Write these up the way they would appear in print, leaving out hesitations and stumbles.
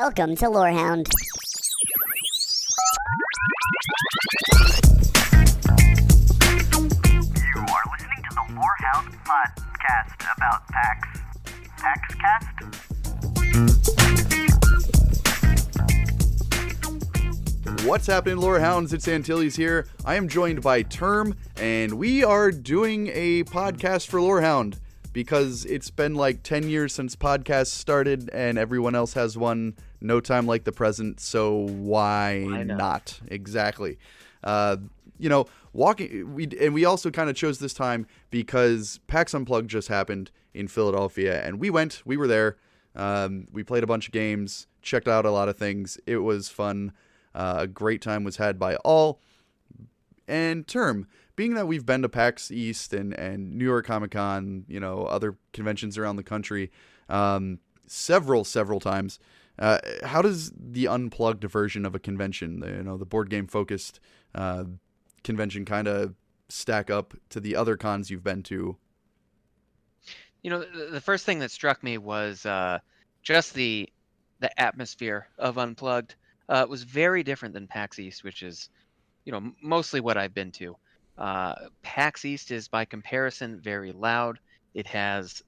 Welcome to Lore Hound. You are listening to the Lore Hound podcast about PAX Cast. What's happening, Lore Hounds? It's Antilles here. I am joined by Term, and we are doing a podcast for Lore Hound because it's been like 10 years since podcasts started, and everyone else has one. No time like the present, so why not? Exactly. We also kind of chose this time because PAX Unplugged just happened in Philadelphia, and we were there. We played a bunch of games, checked out a lot of things. It was fun. A great time was had by all. And Term, being that we've been to PAX East and New York Comic Con, other conventions around the country, several times, how does the unplugged version of a convention, the board game focused convention, kind of stack up to the other cons you've been to? The first thing that struck me was just the atmosphere of Unplugged. It was very different than PAX East, which is, mostly what I've been to. PAX East is, by comparison, very loud. It has,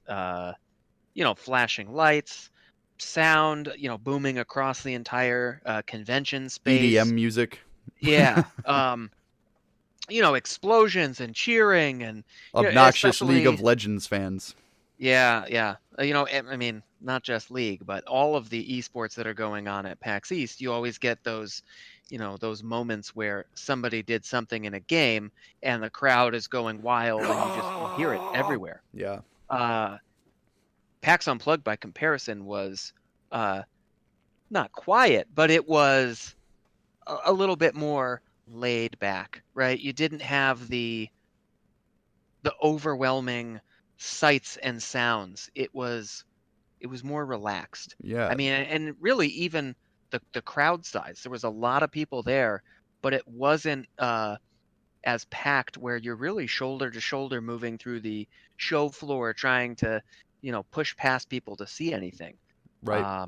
flashing lights, sound, booming across the entire convention space. EDM music. Yeah. Explosions and cheering and obnoxious League of Legends fans. Yeah. I mean, not just League, but all of the esports that are going on at PAX East, you always get those, those moments where somebody did something in a game and the crowd is going wild and you just hear it everywhere. Yeah. PAX Unplugged, by comparison, was not quiet, but it was a little bit more laid back, right? You didn't have the overwhelming sights and sounds. It was more relaxed. Yeah. I mean, and really even the crowd size. There was a lot of people there, but it wasn't as packed where you're really shoulder to shoulder moving through the show floor trying to, push past people to see anything. Right.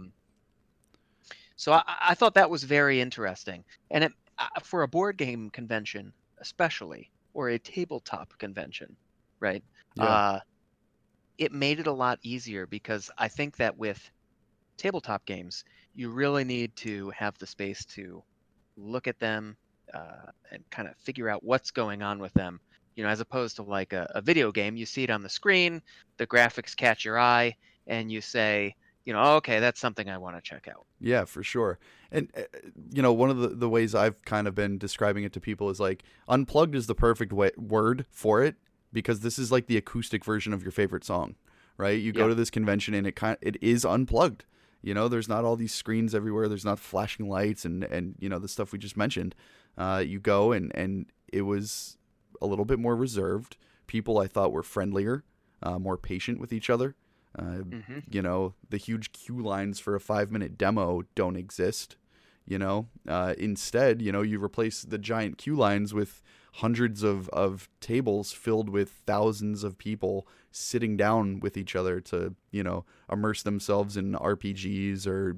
So I thought that was very interesting. And for a board game convention, especially, or a tabletop convention, right? Yeah. It made it a lot easier because I think that with tabletop games, you really need to have the space to look at them and kind of figure out what's going on with them, as opposed to like a video game. You see it on the screen, the graphics catch your eye, and you say, okay, that's something I want to check out. Yeah, for sure. And, one of the ways I've kind of been describing it to people is like unplugged is the perfect word for it, because this is like the acoustic version of your favorite song, right? You go to this convention and it is unplugged. There's not all these screens everywhere. There's not flashing lights and the stuff we just mentioned. You go and it was a little bit more reserved. People, I thought, were friendlier, more patient with each other. The huge queue lines for a 5-minute demo don't exist. Instead, you replace the giant queue lines with hundreds of tables filled with thousands of people sitting down with each other to, immerse themselves in RPGs or,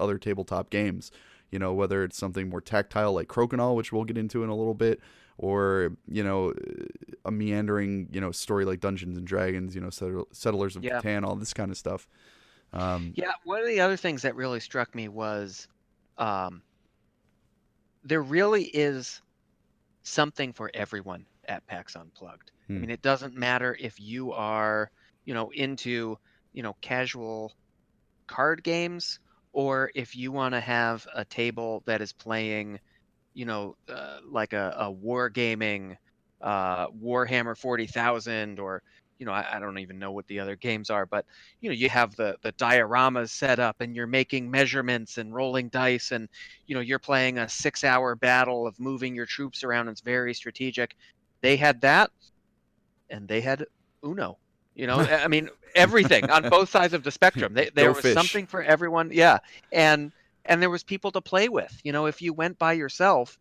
other tabletop games, whether it's something more tactile like Crokinole, which we'll get into in a little bit, or, a meandering, story like Dungeons and Dragons, Settlers of Catan, all this kind of stuff. One of the other things that really struck me was there really is something for everyone at PAX Unplugged. I mean, it doesn't matter if you are, into, casual card games, or if you want to have a table that is playing, like a wargaming, Warhammer 40,000, or, I don't even know what the other games are, but, you have the dioramas set up and you're making measurements and rolling dice and, you're playing a 6-hour battle of moving your troops around. It's very strategic. They had that, and they had Uno. I mean, everything on both sides of the spectrum. There was something for everyone. Yeah. And there was people to play with. If you went by yourself,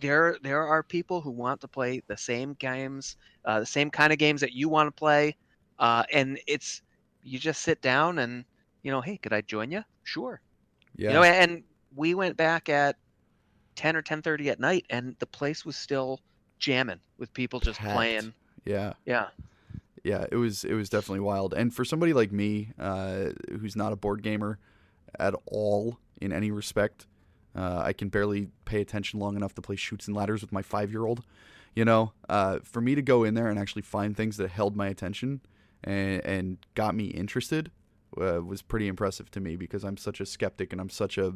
there are people who want to play the same games, the same kind of games that you want to play. And you just sit down and, hey, could I join you? Sure. Yeah. You know, and we went back at 10 or 10:30 at night, and the place was still jamming with people just Packed. playing. Yeah. Yeah. Yeah, it was definitely wild. And for somebody like me, who's not a board gamer at all in any respect, I can barely pay attention long enough to play Chutes and Ladders with my 5-year-old. You know, for me to go in there and actually find things that held my attention and got me interested was pretty impressive to me, because I'm such a skeptic and I'm such a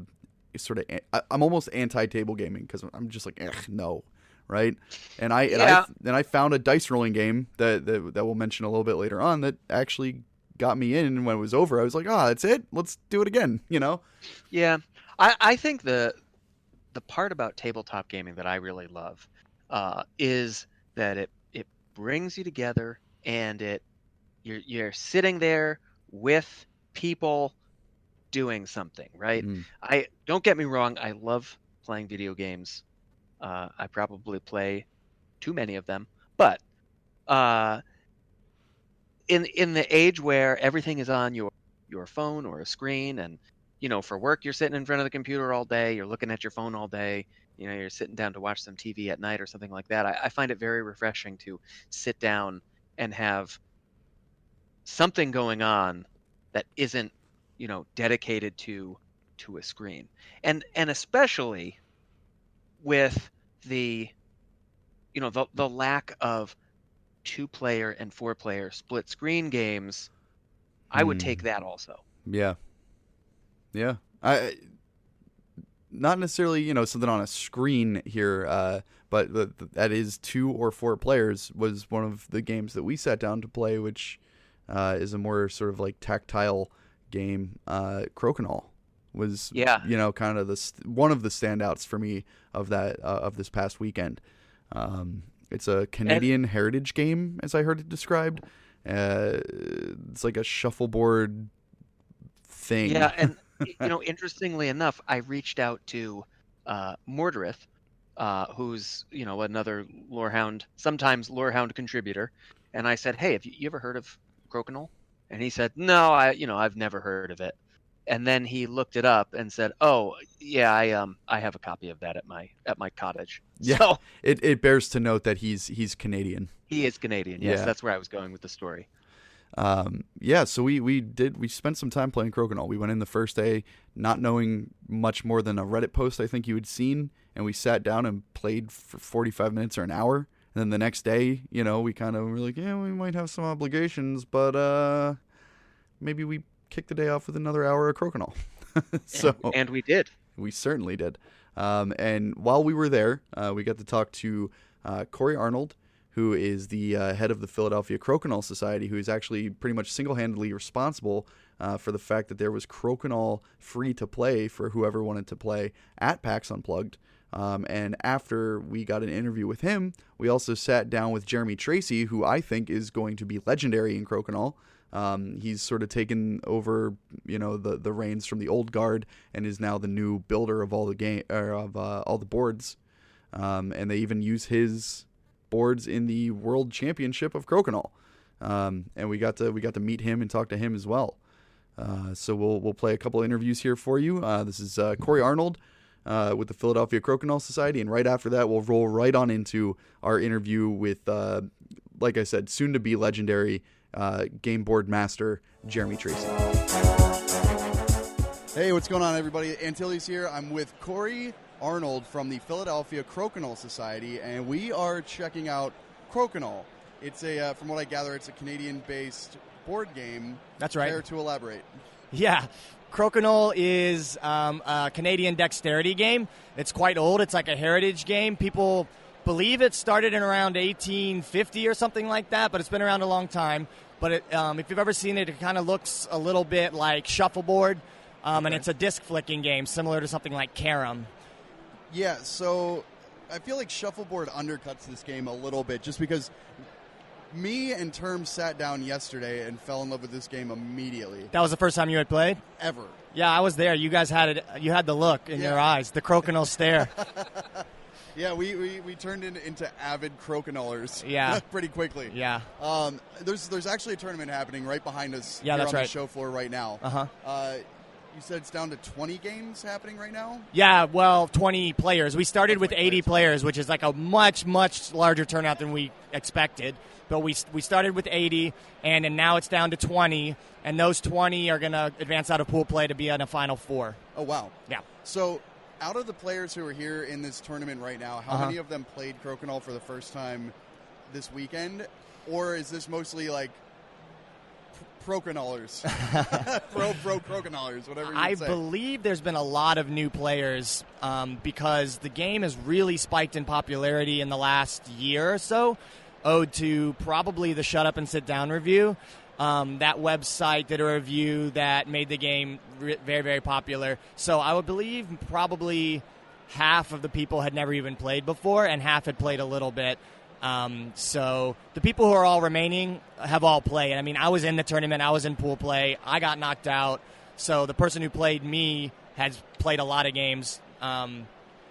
sort of I'm almost anti-table gaming, because I'm just like, no. Right, and I found a dice rolling game that we'll mention a little bit later on that actually got me in. And when it was over, I was like, that's it. Let's do it again. You know? Yeah, I think the part about tabletop gaming that I really love is that it brings you together, and you're sitting there with people doing something, right? I don't get me wrong, I love playing video games. I probably play too many of them, but in the age where everything is on your phone or a screen, and for work you're sitting in front of the computer all day, you're looking at your phone all day, you're sitting down to watch some TV at night or something like that. I find it very refreshing to sit down and have something going on that isn't dedicated to a screen, and especially with the the lack of 2-player and 4-player split screen games. I would take that also. Yeah. I not necessarily something on a screen here, but that is 2 or 4 players was one of the games that we sat down to play, which is a more sort of like tactile game. Crokinole was kind of one of the standouts for me of that of this past weekend. It's a Canadian heritage game, as I heard it described. It's like a shuffleboard thing. Yeah, and interestingly enough, I reached out to Mordorith, who's another Lore Hound, sometimes Lore Hound contributor, and I said, "Hey, have you ever heard of Crokinole?" And he said, "No, I've never heard of it." And then he looked it up and said, "Oh, yeah, I have a copy of that at my cottage." Yeah, so, it bears to note that he's Canadian. He is Canadian. Yes, Yeah. That's where I was going with the story. So we spent some time playing Crokinole. We went in the first day not knowing much more than a Reddit post I think you had seen, and we sat down and played for 45 minutes or an hour. And then the next day, we kind of were like, we might have some obligations, but maybe we kick the day off with another hour of Crokinole. And we did. We certainly did. And while we were there, we got to talk to Corey Arnold, who is the head of the Philadelphia Crokinole Society, who is actually pretty much single-handedly responsible for the fact that there was Crokinole free to play for whoever wanted to play at PAX Unplugged. And after we got an interview with him, we also sat down with Jeremy Tracy, who I think is going to be legendary in Crokinole. He's sort of taken over, the reins from the old guard and is now the new builder of all the all the boards. And they even use his boards in the World Championship of Crokinole. And we got to meet him and talk to him as well. So we'll play a couple interviews here for you. This is Corey Arnold with the Philadelphia Crokinole Society, and right after that, we'll roll right on into our interview with, like I said, soon to be legendary game board master Jeremy Tracy. Hey, what's going on, everybody? Antilles here. I'm with Corey Arnold from the Philadelphia Crokinole Society, and we are checking out Crokinole. It's from what I gather, it's a Canadian-based board game. That's right. Care to elaborate? Yeah. Crokinole is a Canadian dexterity game. It's quite old. It's like a heritage game. People believe it started in around 1850 or something like that, but it's been around a long time. But if you've ever seen it, it kind of looks a little bit like shuffleboard, and it's a disc flicking game, similar to something like Carom. Yeah, so I feel like shuffleboard undercuts this game a little bit, just because me and Term sat down yesterday and fell in love with this game immediately. That was the first time you had played? Ever. Yeah, I was there. You guys had it. You had the look in your eyes, the Crokinole stare. Yeah, we turned into avid Crokinolers. Yeah. Pretty quickly. Yeah. There's actually a tournament happening right behind us. Yeah, that's on right. The show floor right now. Uh-huh. you said it's down to 20 games happening right now? Yeah, well, 20 players. We started with 80 players, which is like a much, much larger turnout than we expected. But we started with 80, and then now it's down to 20, and those 20 are going to advance out of pool play to be in a Final Four. Oh, wow. Yeah. So out of the players who are here in this tournament right now, how many of them played Crokinole for the first time this weekend? Or is this mostly like Crokinolers? pro Crokinolers, whatever you I say. believe there's been a lot of new players because the game has really spiked in popularity in the last year or so, owed to probably the Shut Up and Sit Down review. That website did a review that made the game very, very popular. So I would believe probably half of the people had never even played before, and half had played a little bit. So the people who are all remaining have all played. I mean, I was in the tournament. I was in pool play. I got knocked out. So the person who played me has played a lot of games.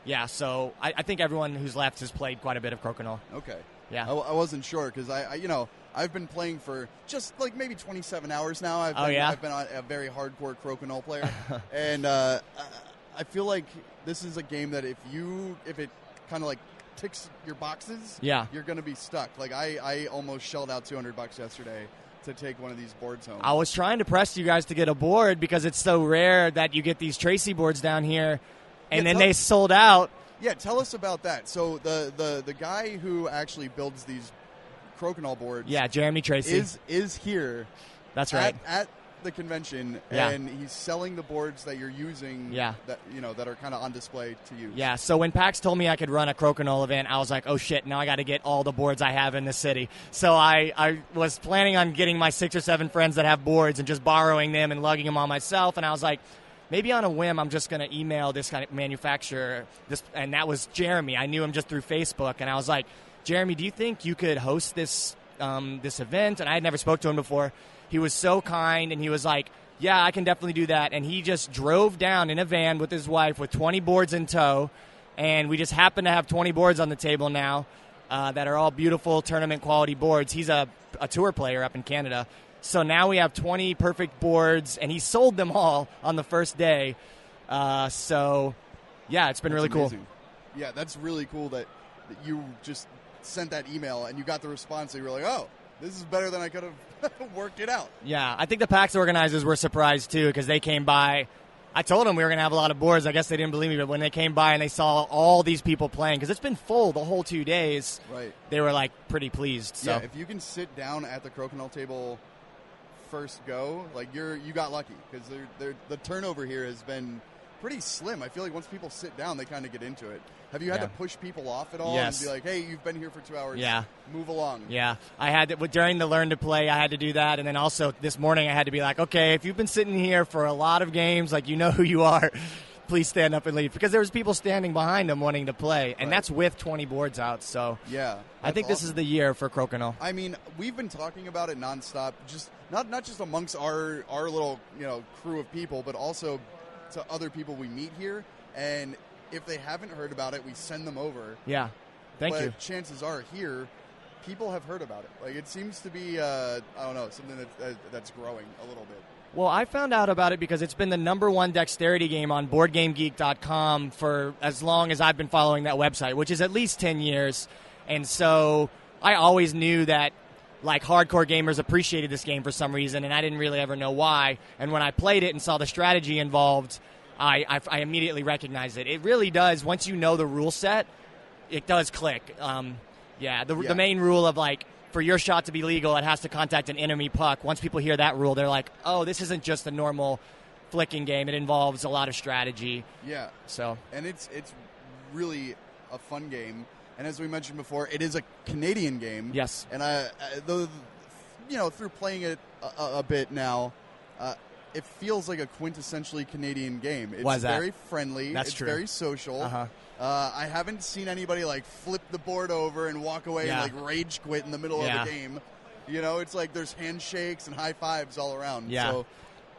Yeah, so I think everyone who's left has played quite a bit of Crokinole. Okay. Yeah. I wasn't sure because I've been playing for just like maybe 27 hours now. I've been a very hardcore Crokinole player. And I feel like this is a game that if it kind of like ticks your boxes, you're going to be stuck. Like I almost shelled out $200 yesterday to take one of these boards home. I was trying to press you guys to get a board because it's so rare that you get these Tracy boards down here, and then they sold out. Yeah, tell us about that. So the guy who actually builds these Crokinole boards, Jeremy Tracy, is here. That's right. At the convention, and he's selling the boards that you're using. That are kind of on display to use. Yeah. So when PAX told me I could run a Crokinole event, I was like, oh shit! Now I got to get all the boards I have in the city. So I was planning on getting my 6 or 7 friends that have boards and just borrowing them and lugging them on myself. And I was like, maybe on a whim, I'm just going to email this kind of manufacturer. And that was Jeremy. I knew him just through Facebook, and I was like, Jeremy, do you think you could host this event? And I had never spoke to him before. He was so kind, and he was like, yeah, I can definitely do that. And he just drove down in a van with his wife with 20 boards in tow, and we just happen to have 20 boards on the table now that are all beautiful tournament-quality boards. He's a tour player up in Canada. So now we have 20 perfect boards, and he sold them all on the first day. So, yeah, it's been really cool. Yeah, that's really cool that you just sent that email, and you got the response, and you were like, oh, this is better than I could have worked it out. Yeah, I think the PAX organizers were surprised, too, because they came by. I told them we were going to have a lot of boards. I guess they didn't believe me, but when they came by and they saw all these people playing, because it's been full the whole 2 days, they were, like, pretty pleased. So. Yeah, if you can sit down at the Crokinole table first go, like you got lucky, because the turnover here has been pretty slim. I feel like once people sit down, they kind of get into it. Have you had to push people off at all and be like, hey, you've been here for 2 hours, move along? Yeah, I had to, during the Learn to Play, I had to do that, and then also this morning I had to be like, okay, if you've been sitting here for a lot of games, like you know who you are, please stand up and leave, because there was people standing behind them wanting to play, and that's with 20 boards out. So I think this is the year for Crokinole. I mean, we've been talking about it nonstop, just not just amongst our little crew of people, but also to other people we meet here. And if they haven't heard about it, we send them over. Yeah, thank you. Chances are here, people have heard about it. Like it seems to be, something that's growing a little bit. Well, I found out about it because it's been the #1 dexterity game on BoardGameGeek.com for as long as I've been following that website, which is at least 10 years. And so I always knew that like hardcore gamers appreciated this game for some reason, and I didn't really ever know why. And when I played it and saw the strategy involved, I immediately recognized it. It really does. Once you know the rule set, it does click. The main rule of like, for your shot to be legal, it has to contact an enemy puck. Once people hear that rule, they're like, oh, this isn't just a normal flicking game. It involves a lot of strategy. Yeah. So. And it's really a fun game. And as we mentioned before, it is a Canadian game. Yes. And through playing it a bit now, it feels like a quintessentially Canadian game. It's very friendly. That's true. It's very social. I haven't seen anybody like flip the board over and walk away and like rage quit in the middle of the game. It's like there's handshakes and high fives all around. Yeah. So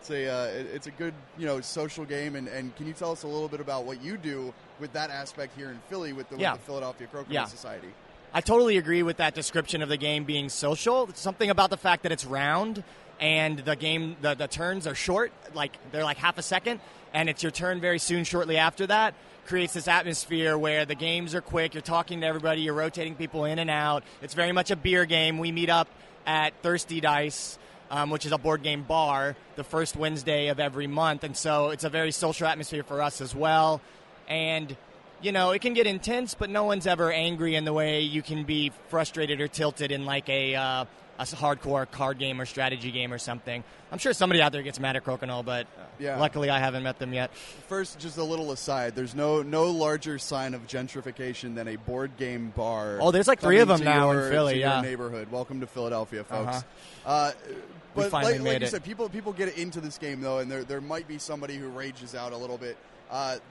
it's a good social game. And can you tell us a little bit about what you do with that aspect here in Philly with the Philadelphia Crokinole Society? I totally agree with that description of the game being social. It's something about the fact that it's round and the game, the turns are short, like they're like half a second, and it's your turn very soon shortly after that, creates this atmosphere where the games are quick, you're talking to everybody, you're rotating people in and out. It's very much a beer game. We meet up at Thirsty Dice, which is a board game bar, the first Wednesday of every month, and so it's a very social atmosphere for us as well. And it can get intense, but no one's ever angry in the way you can be frustrated or tilted in like a hardcore card game or strategy game or something. I'm sure somebody out there gets mad at Crokinole, but luckily I haven't met them yet. First, just a little aside, there's no larger sign of gentrification than a board game bar. Oh, there's like 3 of them now in Philly, your neighborhood. Welcome to Philadelphia, folks. But finally like made you it. said, people get into this game, though, and there might be somebody who rages out a little bit.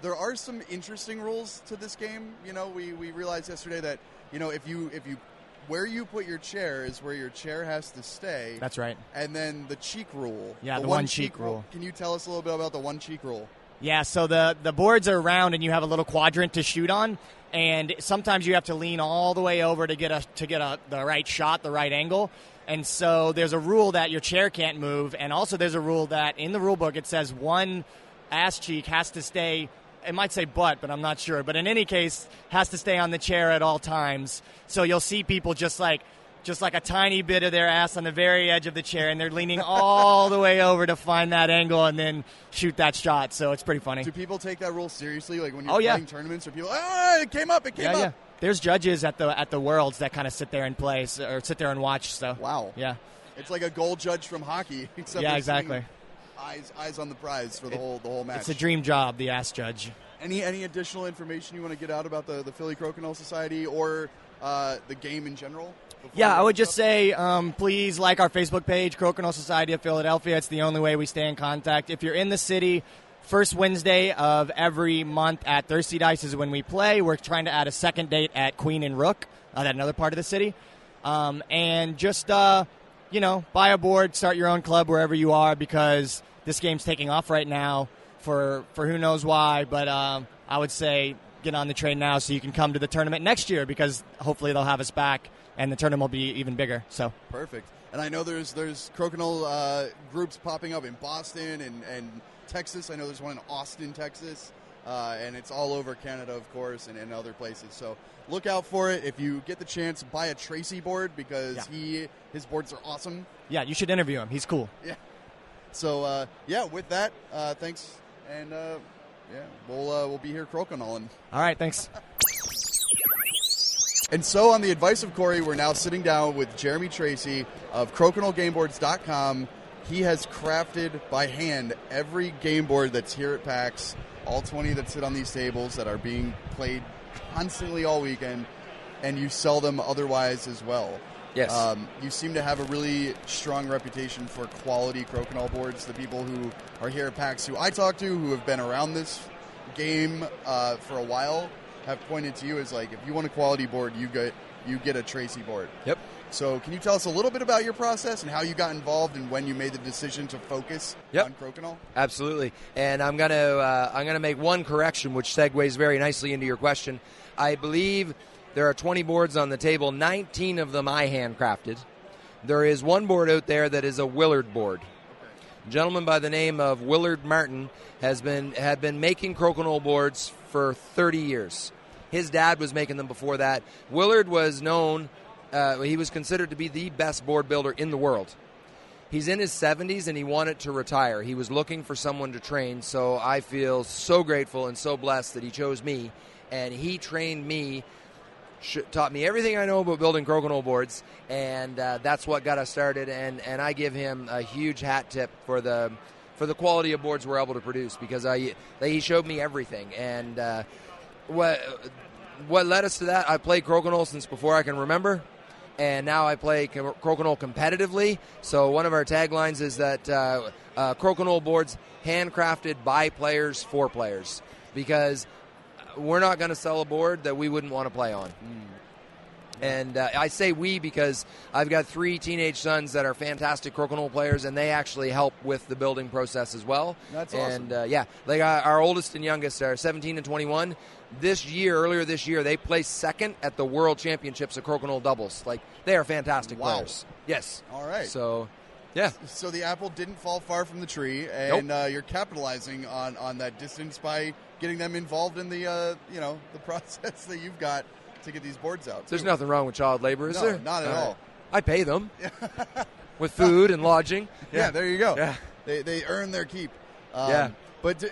There are some interesting rules to this game. We realized yesterday that, if you where you put your chair is where your chair has to stay. That's right. And then the cheek rule. Yeah, the one cheek rule. Can you tell us a little bit about the one cheek rule? Yeah, so the boards are round and you have a little quadrant to shoot on, and sometimes you have to lean all the way over to get the right shot, the right angle. And so there's a rule that your chair can't move, and also there's a rule that in the rule book it says one ass cheek has to stay. It might say butt, but I'm not sure. But in any case, has to stay on the chair at all times. So you'll see people just like a tiny bit of their ass on the very edge of the chair, and they're leaning all the way over to find that angle and then shoot that shot. So it's pretty funny. Do people take that rule seriously? Like when you're playing tournaments, or people, it came up. Yeah. There's judges at the Worlds that kind of sit there and play or sit there and watch. So wow. Yeah. It's like a goal judge from hockey. Except exactly. Eyes on the prize for the whole match. It's a dream job, the ass judge. Any additional information you want to get out about the Philly Crokinole Society or the game in general? Yeah, I would just say please like our Facebook page, Crokinole Society of Philadelphia. It's the only way we stay in contact. If you're in the city, first Wednesday of every month at Thirsty Dice is when we play. We're trying to add a second date at Queen and Rook, at another part of the city. And just, buy a board, start your own club wherever you are, because this game's taking off right now for who knows why. But I would say get on the train now so you can come to the tournament next year, because hopefully they'll have us back and the tournament will be even bigger. So perfect. And I know there's Crokinole groups popping up in Boston and Texas. I know there's one in Austin, Texas. And it's all over Canada, of course, and other places. So look out for it. If you get the chance, buy a Tracy board, because his boards are awesome. Yeah, you should interview him. He's cool. Yeah. So, with that, thanks. And, we'll be here Crokinole. All right, thanks. And so, on the advice of Corey, we're now sitting down with Jeremy Tracy of CrokinoleGameBoards.com. He has crafted by hand every game board that's here at PAX, all 20 that sit on these tables that are being played constantly all weekend, and you sell them otherwise as well. Yes. You seem to have a really strong reputation for quality Crokinole boards. The people who are here at PAX, who I talk to, who have been around this game for a while, have pointed to you as like, if you want a quality board, you get a Tracy board. Yep. So can you tell us a little bit about your process and how you got involved and when you made the decision to focus on Crokinole? Absolutely. And I'm gonna make one correction, which segues very nicely into your question. I believe there are 20 boards on the table. 19 of them I handcrafted. There is one board out there that is a Willard board. A gentleman by the name of Willard Martin had been making Crokinole boards for 30 years. His dad was making them before that. Willard was known, he was considered to be the best board builder in the world. He's in his 70s and he wanted to retire. He was looking for someone to train, so I feel so grateful and so blessed that he chose me. And he trained me, taught me everything I know about building Crokinole boards, and that's what got us started. And I give him a huge hat tip for the quality of boards we're able to produce, because he showed me everything. And what led us to that, I played Crokinole since before I can remember, and now I play Crokinole competitively. So one of our taglines is that Crokinole boards handcrafted by players for players, because we're not going to sell a board that we wouldn't want to play on. And I say we because I've got 3 teenage sons that are fantastic crokinole players, and they actually help with the building process as well. That's awesome. And like our oldest and youngest are 17 and 21. Earlier this year, they placed second at the World Championships of crokinole doubles. Like, they are fantastic players. Yes. All right. So, yeah. So the apple didn't fall far from the tree, and you're capitalizing on that distance by getting them involved in the the process that you've got to get these boards out. There's nothing wrong with child labor, is there? Not at all. I pay them with food and lodging. Yeah, there you go. Yeah. They earn their keep. But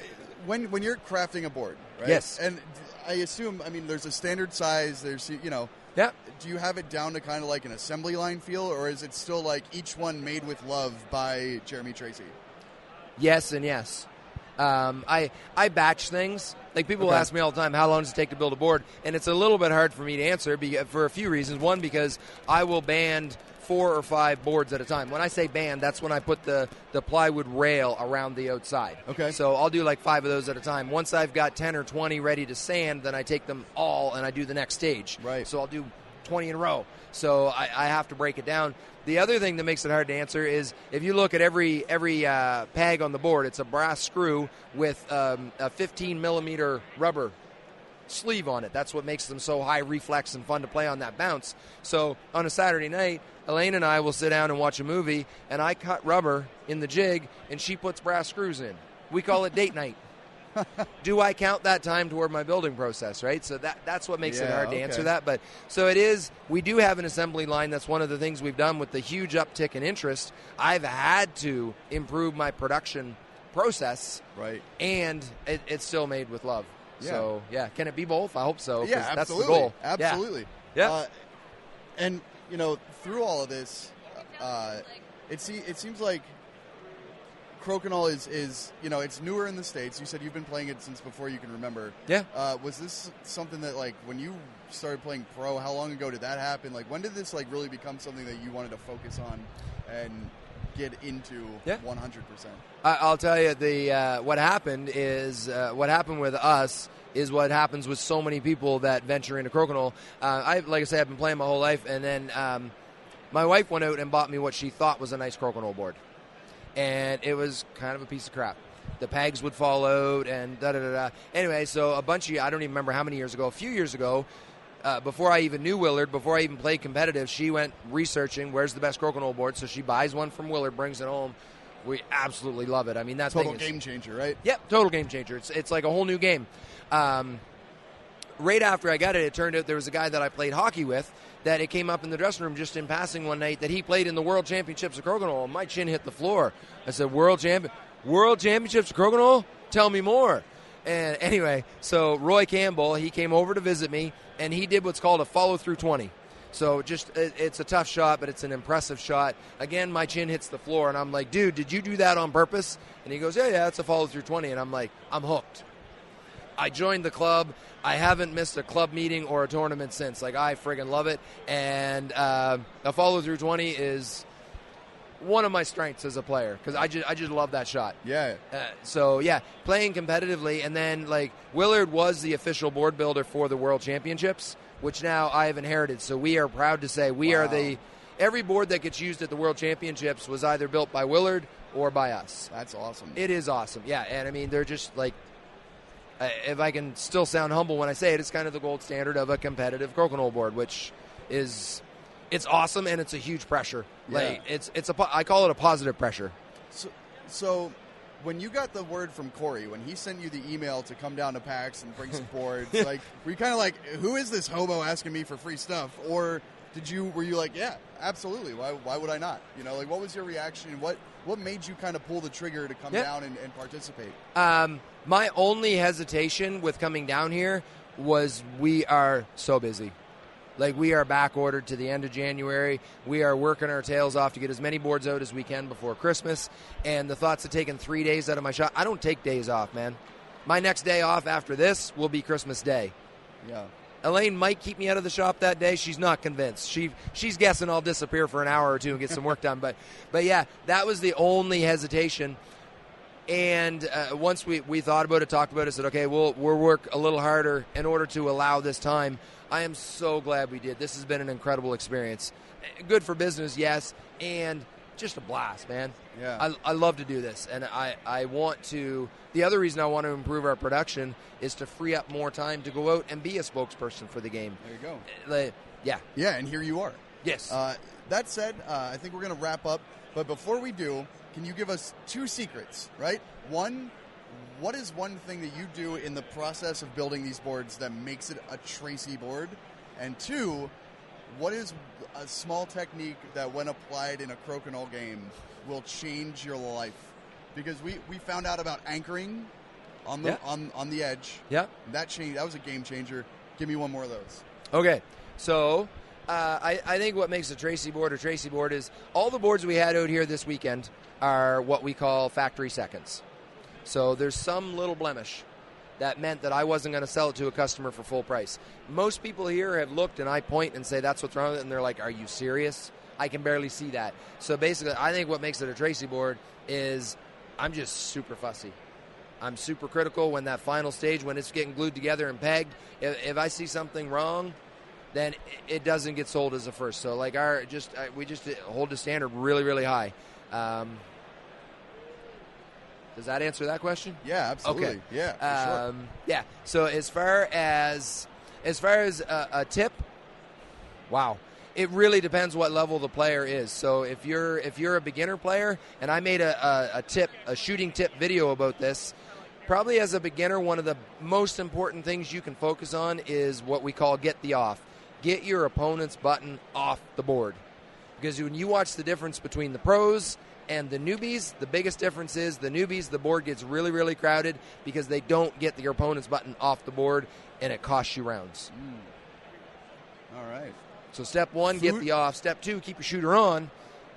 when you're crafting a board, right? Yes. And I assume, there's a standard size. There's Yeah. Do you have it down to kind of like an assembly line feel, or is it still like each one made with love by Jeremy Tracy? Yes and yes. I batch things. Like, people will ask me all the time, how long does it take to build a board? And it's a little bit hard for me to answer for a few reasons. One, because I will band 4 or 5 boards at a time. When I say band, that's when I put the plywood rail around the outside. Okay. So I'll do like 5 of those at a time. Once I've got 10 or 20 ready to sand, then I take them all and I do the next stage. Right. So I'll do 20 in a row. So I have to break it down. The other thing that makes it hard to answer is if you look at every peg on the board, it's a brass screw with a 15 millimeter rubber sleeve on it. That's what makes them so high reflex and fun to play on that bounce. So on a Saturday night, Elaine and I will sit down and watch a movie, and I cut rubber in the jig, and she puts brass screws in. We call it date night. Do I count that time toward my building process, right? So that's what makes it hard to answer that. But so it is, we do have an assembly line. That's one of the things we've done with the huge uptick in interest. I've had to improve my production process. Right. And it's still made with love. Yeah. So, can it be both? I hope so. Yeah, that's absolutely. the goal. Absolutely. Yeah. And, through all of this, it seems like crokinole is it's newer in the States. You said you've been playing it since before you can remember. Yeah. Was this something that, like, when you started playing pro, how long ago did that happen? Like, when did this, like, really become something that you wanted to focus on and get into 100%? I'll tell you, what happened with us is what happens with so many people that venture into crokinole. Like I say, I've been playing my whole life, and then my wife went out and bought me what she thought was a nice crokinole board. And it was kind of a piece of crap. The pegs would fall out and da-da-da-da. Anyway, so I don't even remember how many years ago, a few years ago, before I even knew Willard, before I even played competitive, she went researching where's the best crokinole board. So she buys one from Willard, brings it home. We absolutely love it. I mean, that's total game changer, right? Yep, total game changer. It's like a whole new game. Right after I got it, it turned out there was a guy that I played hockey with that it came up in the dressing room just in passing one night that he played in the World Championships of crokinole, and my chin hit the floor. I said, World Championships of crokinole? Tell me more. And anyway, so Roy Campbell, he came over to visit me, and he did what's called a follow-through 20. So it's a tough shot, but it's an impressive shot. Again, my chin hits the floor, and I'm like, dude, did you do that on purpose? And he goes, yeah, it's a follow-through 20. And I'm like, I'm hooked. I joined the club. I haven't missed a club meeting or a tournament since. Like, I friggin' love it. And a follow-through 20 is one of my strengths as a player because I just love that shot. Yeah. Playing competitively. And then, like, Willard was the official board builder for the World Championships, which now I have inherited. So we are proud to say we are every board that gets used at the World Championships was either built by Willard or by us. That's awesome. It is awesome. Yeah, and I mean, they're just like, if I can still sound humble when I say it, it's kind of the gold standard of a competitive crokinole board, which is, it's awesome and it's a huge pressure. Yeah. Like I call it a positive pressure. So when you got the word from Corey, when he sent you the email to come down to PAX and bring some boards, like, were you kind of like, who is this hobo asking me for free stuff? Or were you like, yeah, absolutely, why would I not? Like, what was your reaction? What made you kind of pull the trigger to come down and participate? My only hesitation with coming down here was we are so busy. Like, we are back ordered to the end of January. We are working our tails off to get as many boards out as we can before Christmas. And the thoughts of taking 3 days out of my shop, I don't take days off, man. My next day off after this will be Christmas Day. Yeah. Elaine might keep me out of the shop that day. She's not convinced. She's guessing I'll disappear for an hour or two and get some work done. But yeah, that was the only hesitation. And once we thought about it, talked about it, said, okay, we'll work a little harder in order to allow this time. I am so glad we did. This has been an incredible experience. Good for business, yes, and just a blast, man. Yeah. I love to do this, and I want to. The other reason I want to improve our production is to free up more time to go out and be a spokesperson for the game. There you go. Yeah. Yeah, and here you are. Yes. That said, I think we're going to wrap up. But before we do, can you give us 2 secrets, right? One, what is one thing that you do in the process of building these boards that makes it a Tracy board? And 2, what is a small technique that, when applied in a Crokinole game, will change your life? Because we found out about anchoring on the on the edge. Yeah. That was a game changer. Give me one more of those. Okay. So I think what makes a Tracy board is all the boards we had out here this weekend are what we call factory seconds. So there's some little blemish that meant that I wasn't going to sell it to a customer for full price. Most people here have looked, and I point and say, that's what's wrong with it, and they're like, are you serious? I can barely see that. So basically, I think what makes it a Tracy board is I'm just super fussy. I'm super critical when that final stage, when it's getting glued together and pegged. If I see something wrong, then it doesn't get sold as a first. So like we just hold the standard really, really high. Does that answer that question? Yeah, absolutely. Okay. Yeah, for sure. Yeah. So as far as a tip, wow, it really depends what level the player is. So if you're a beginner player, and I made a shooting tip video about this. Probably as a beginner, one of the most important things you can focus on is what we call get the off. Get your opponent's button off the board. Because when you watch the difference between the pros and the newbies, the biggest difference is the newbies, the board gets really, really crowded because they don't get your opponent's button off the board, and it costs you rounds. All right. So step 1, get the off. Step 2, keep your shooter on,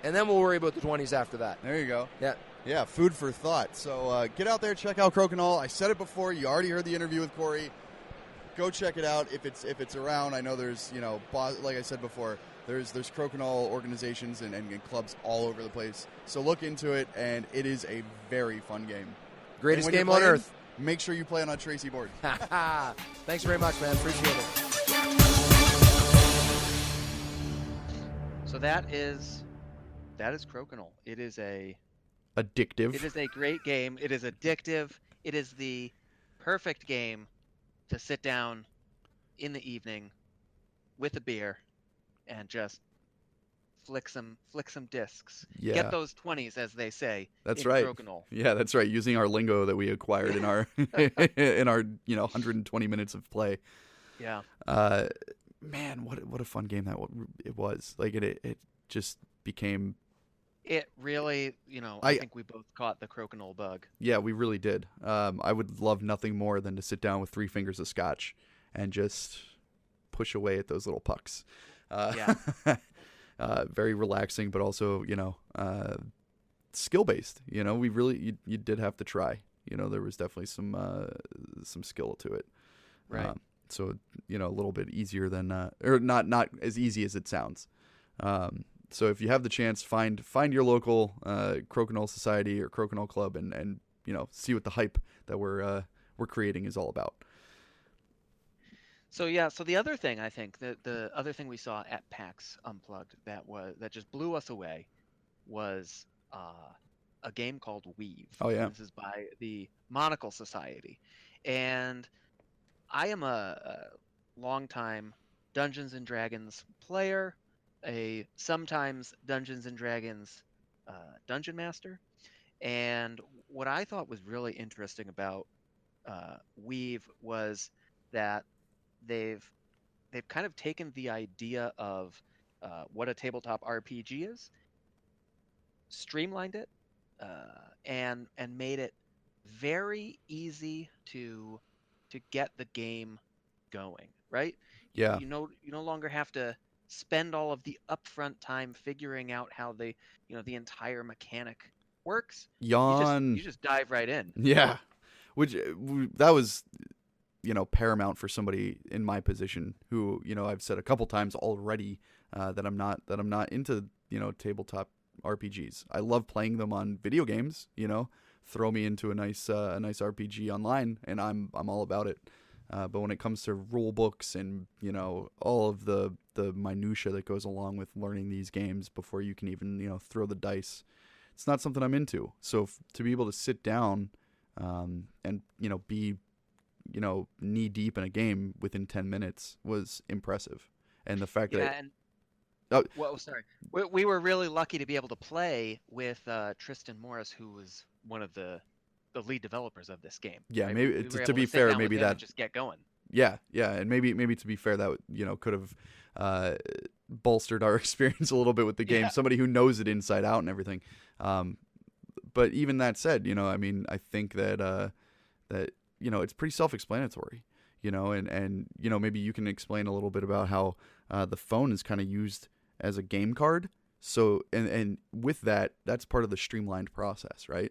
and then we'll worry about the 20s after that. There you go. Yeah. Yeah, food for thought. So get out there, check out Crokinole. I said it before. You already heard the interview with Corey. Go check it out if it's around. I know there's, like I said before, there's Crokinole organizations and clubs all over the place. So look into it, and it is a very fun game. Greatest game on earth. Make sure you play on a Tracy board. Thanks very much, man. Appreciate it. So that is Crokinole. It is Addictive. It is a great game. It is addictive. It is the perfect game to sit down in the evening with a beer and just flick some discs. Yeah. Get those 20s, as they say. That's in right. Crokinole. Yeah, that's right. Using our lingo that we acquired in our 120 minutes of play. Yeah. Man, what a fun game it was. Like it just became. It really, I think we both caught the Crokinole bug. Yeah, we really did. I would love nothing more than to sit down with 3 fingers of scotch and just push away at those little pucks. Yeah. Very relaxing, but also, skill based. We really you did have to try. There was definitely some skill to it. Right. So a little bit easier than or not as easy as it sounds. So if you have the chance, find your local Crokinole Society or Crokinole Club and see what the hype that we're creating is all about. So the other thing, I think the other thing we saw at PAX Unplugged that just blew us away was a game called Weave. Oh yeah. This is by the Monocle Society, and I am a longtime Dungeons and Dragons player, a sometimes Dungeons and Dragons dungeon master, and what I thought was really interesting about Weave was that they've kind of taken the idea of what a tabletop RPG is, streamlined it, and made it very easy to get the game going. Right? Yeah. You no longer have to spend all of the upfront time figuring out how the entire mechanic works. Yawn. You just dive right in. Yeah. Which that was paramount for somebody in my position who, I've said a couple times already that I'm not into, tabletop RPGs. I love playing them on video games, throw me into a nice RPG online, and I'm all about it. But when it comes to rule books and all of the minutia that goes along with learning these games before you can even throw the dice, it's not something I'm into. So to be able to sit down and be knee deep in a game within 10 minutes was impressive. And the fact that well, sorry, we were really lucky to be able to play with Tristan Morris, who was one of the lead developers of this game. Yeah, right? maybe we to be fair, maybe that just get going. Yeah, and maybe to be fair, that could have bolstered our experience a little bit with the game. Yeah. Somebody who knows it inside out and everything. But even that said, I think that it's pretty self-explanatory. And maybe you can explain a little bit about how the phone is kind of used as a game card. So and with that, that's part of the streamlined process, right?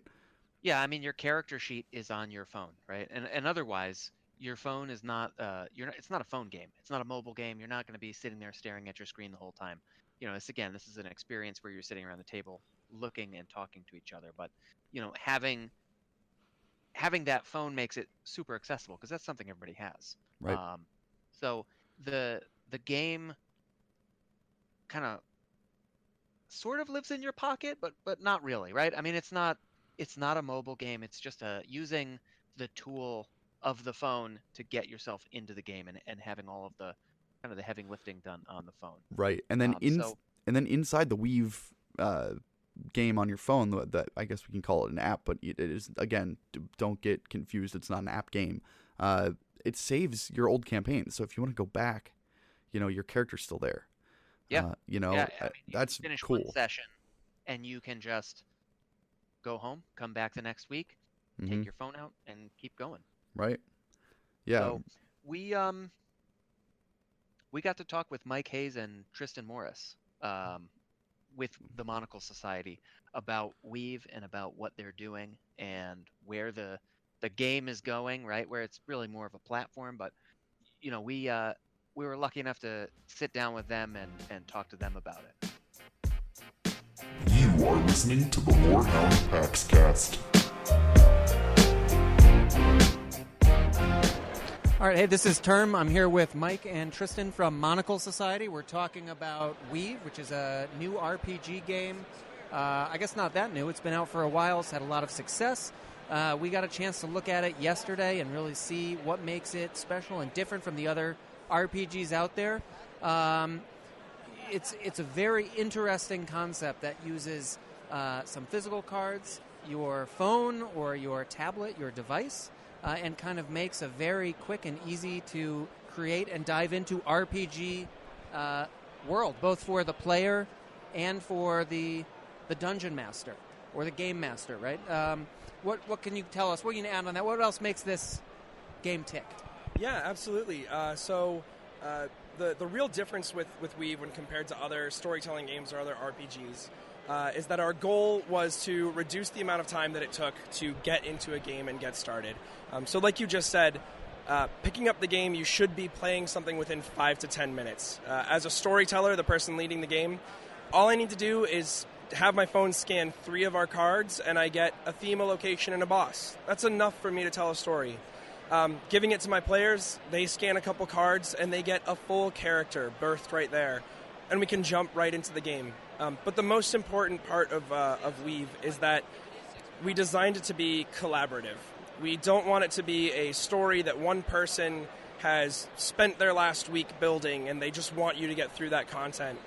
Yeah, I mean, your character sheet is on your phone, right? And otherwise, your phone is not it's not a phone game. It's not a mobile game. You're not going to be sitting there staring at your screen the whole time. This is an experience where you're sitting around the table looking and talking to each other. But having that phone makes it super accessible because that's something everybody has. Right. So the game kind of sort of lives in your pocket, but not really, right? I mean, it's not a mobile game. It's just using the tool of the phone to get yourself into the game and having all of the kind of the heavy lifting done on the phone. Right. And then and then inside the Weave game on your phone, that I guess we can call it an app, but it is, again, don't get confused. It's not an app game. It saves your old campaigns. So if you want to go back, your character's still there. Yeah. That's finish cool. One session and you can just go home, come back the next week, take your phone out and keep going. Right. Yeah. So we got to talk with Mike Hayes and Tristan Morris with the Monocle Society about Weave and about what they're doing and where the game is going, right? Where it's really more of a platform, but we were lucky enough to sit down with them and talk to them about it. You are listening to the Lore Hound PAX Cast. All right, hey, this is Term. I'm here with Mike and Tristan from Monocle Society. We're talking about Weave, which is a new RPG game. I guess not that new. It's been out for a while. It's had a lot of success. We got a chance to look at it yesterday and really see what makes it special and different from the other RPGs out there. It's a very interesting concept that uses some physical cards, your phone or your tablet, your device, and kind of makes a very quick and easy to create and dive into RPG world, both for the player and for the dungeon master or the game master, right? What can you tell us? What can you add on that? What else makes this game tick? Yeah, absolutely. So the real difference with Weave when compared to other storytelling games or other RPGs is that our goal was to reduce the amount of time that it took to get into a game and get started. So like you just said, picking up the game, you should be playing something within 5 to 10 minutes. As a storyteller, the person leading the game, all I need to do is have my phone scan 3 of our cards, and I get a theme, a location, and a boss. That's enough for me to tell a story. Giving it to my players, they scan a couple cards, and they get a full character birthed right there, and we can jump right into the game. But the most important part of Weave is that we designed it to be collaborative. We don't want it to be a story that one person has spent their last week building, and they just want you to get through that content.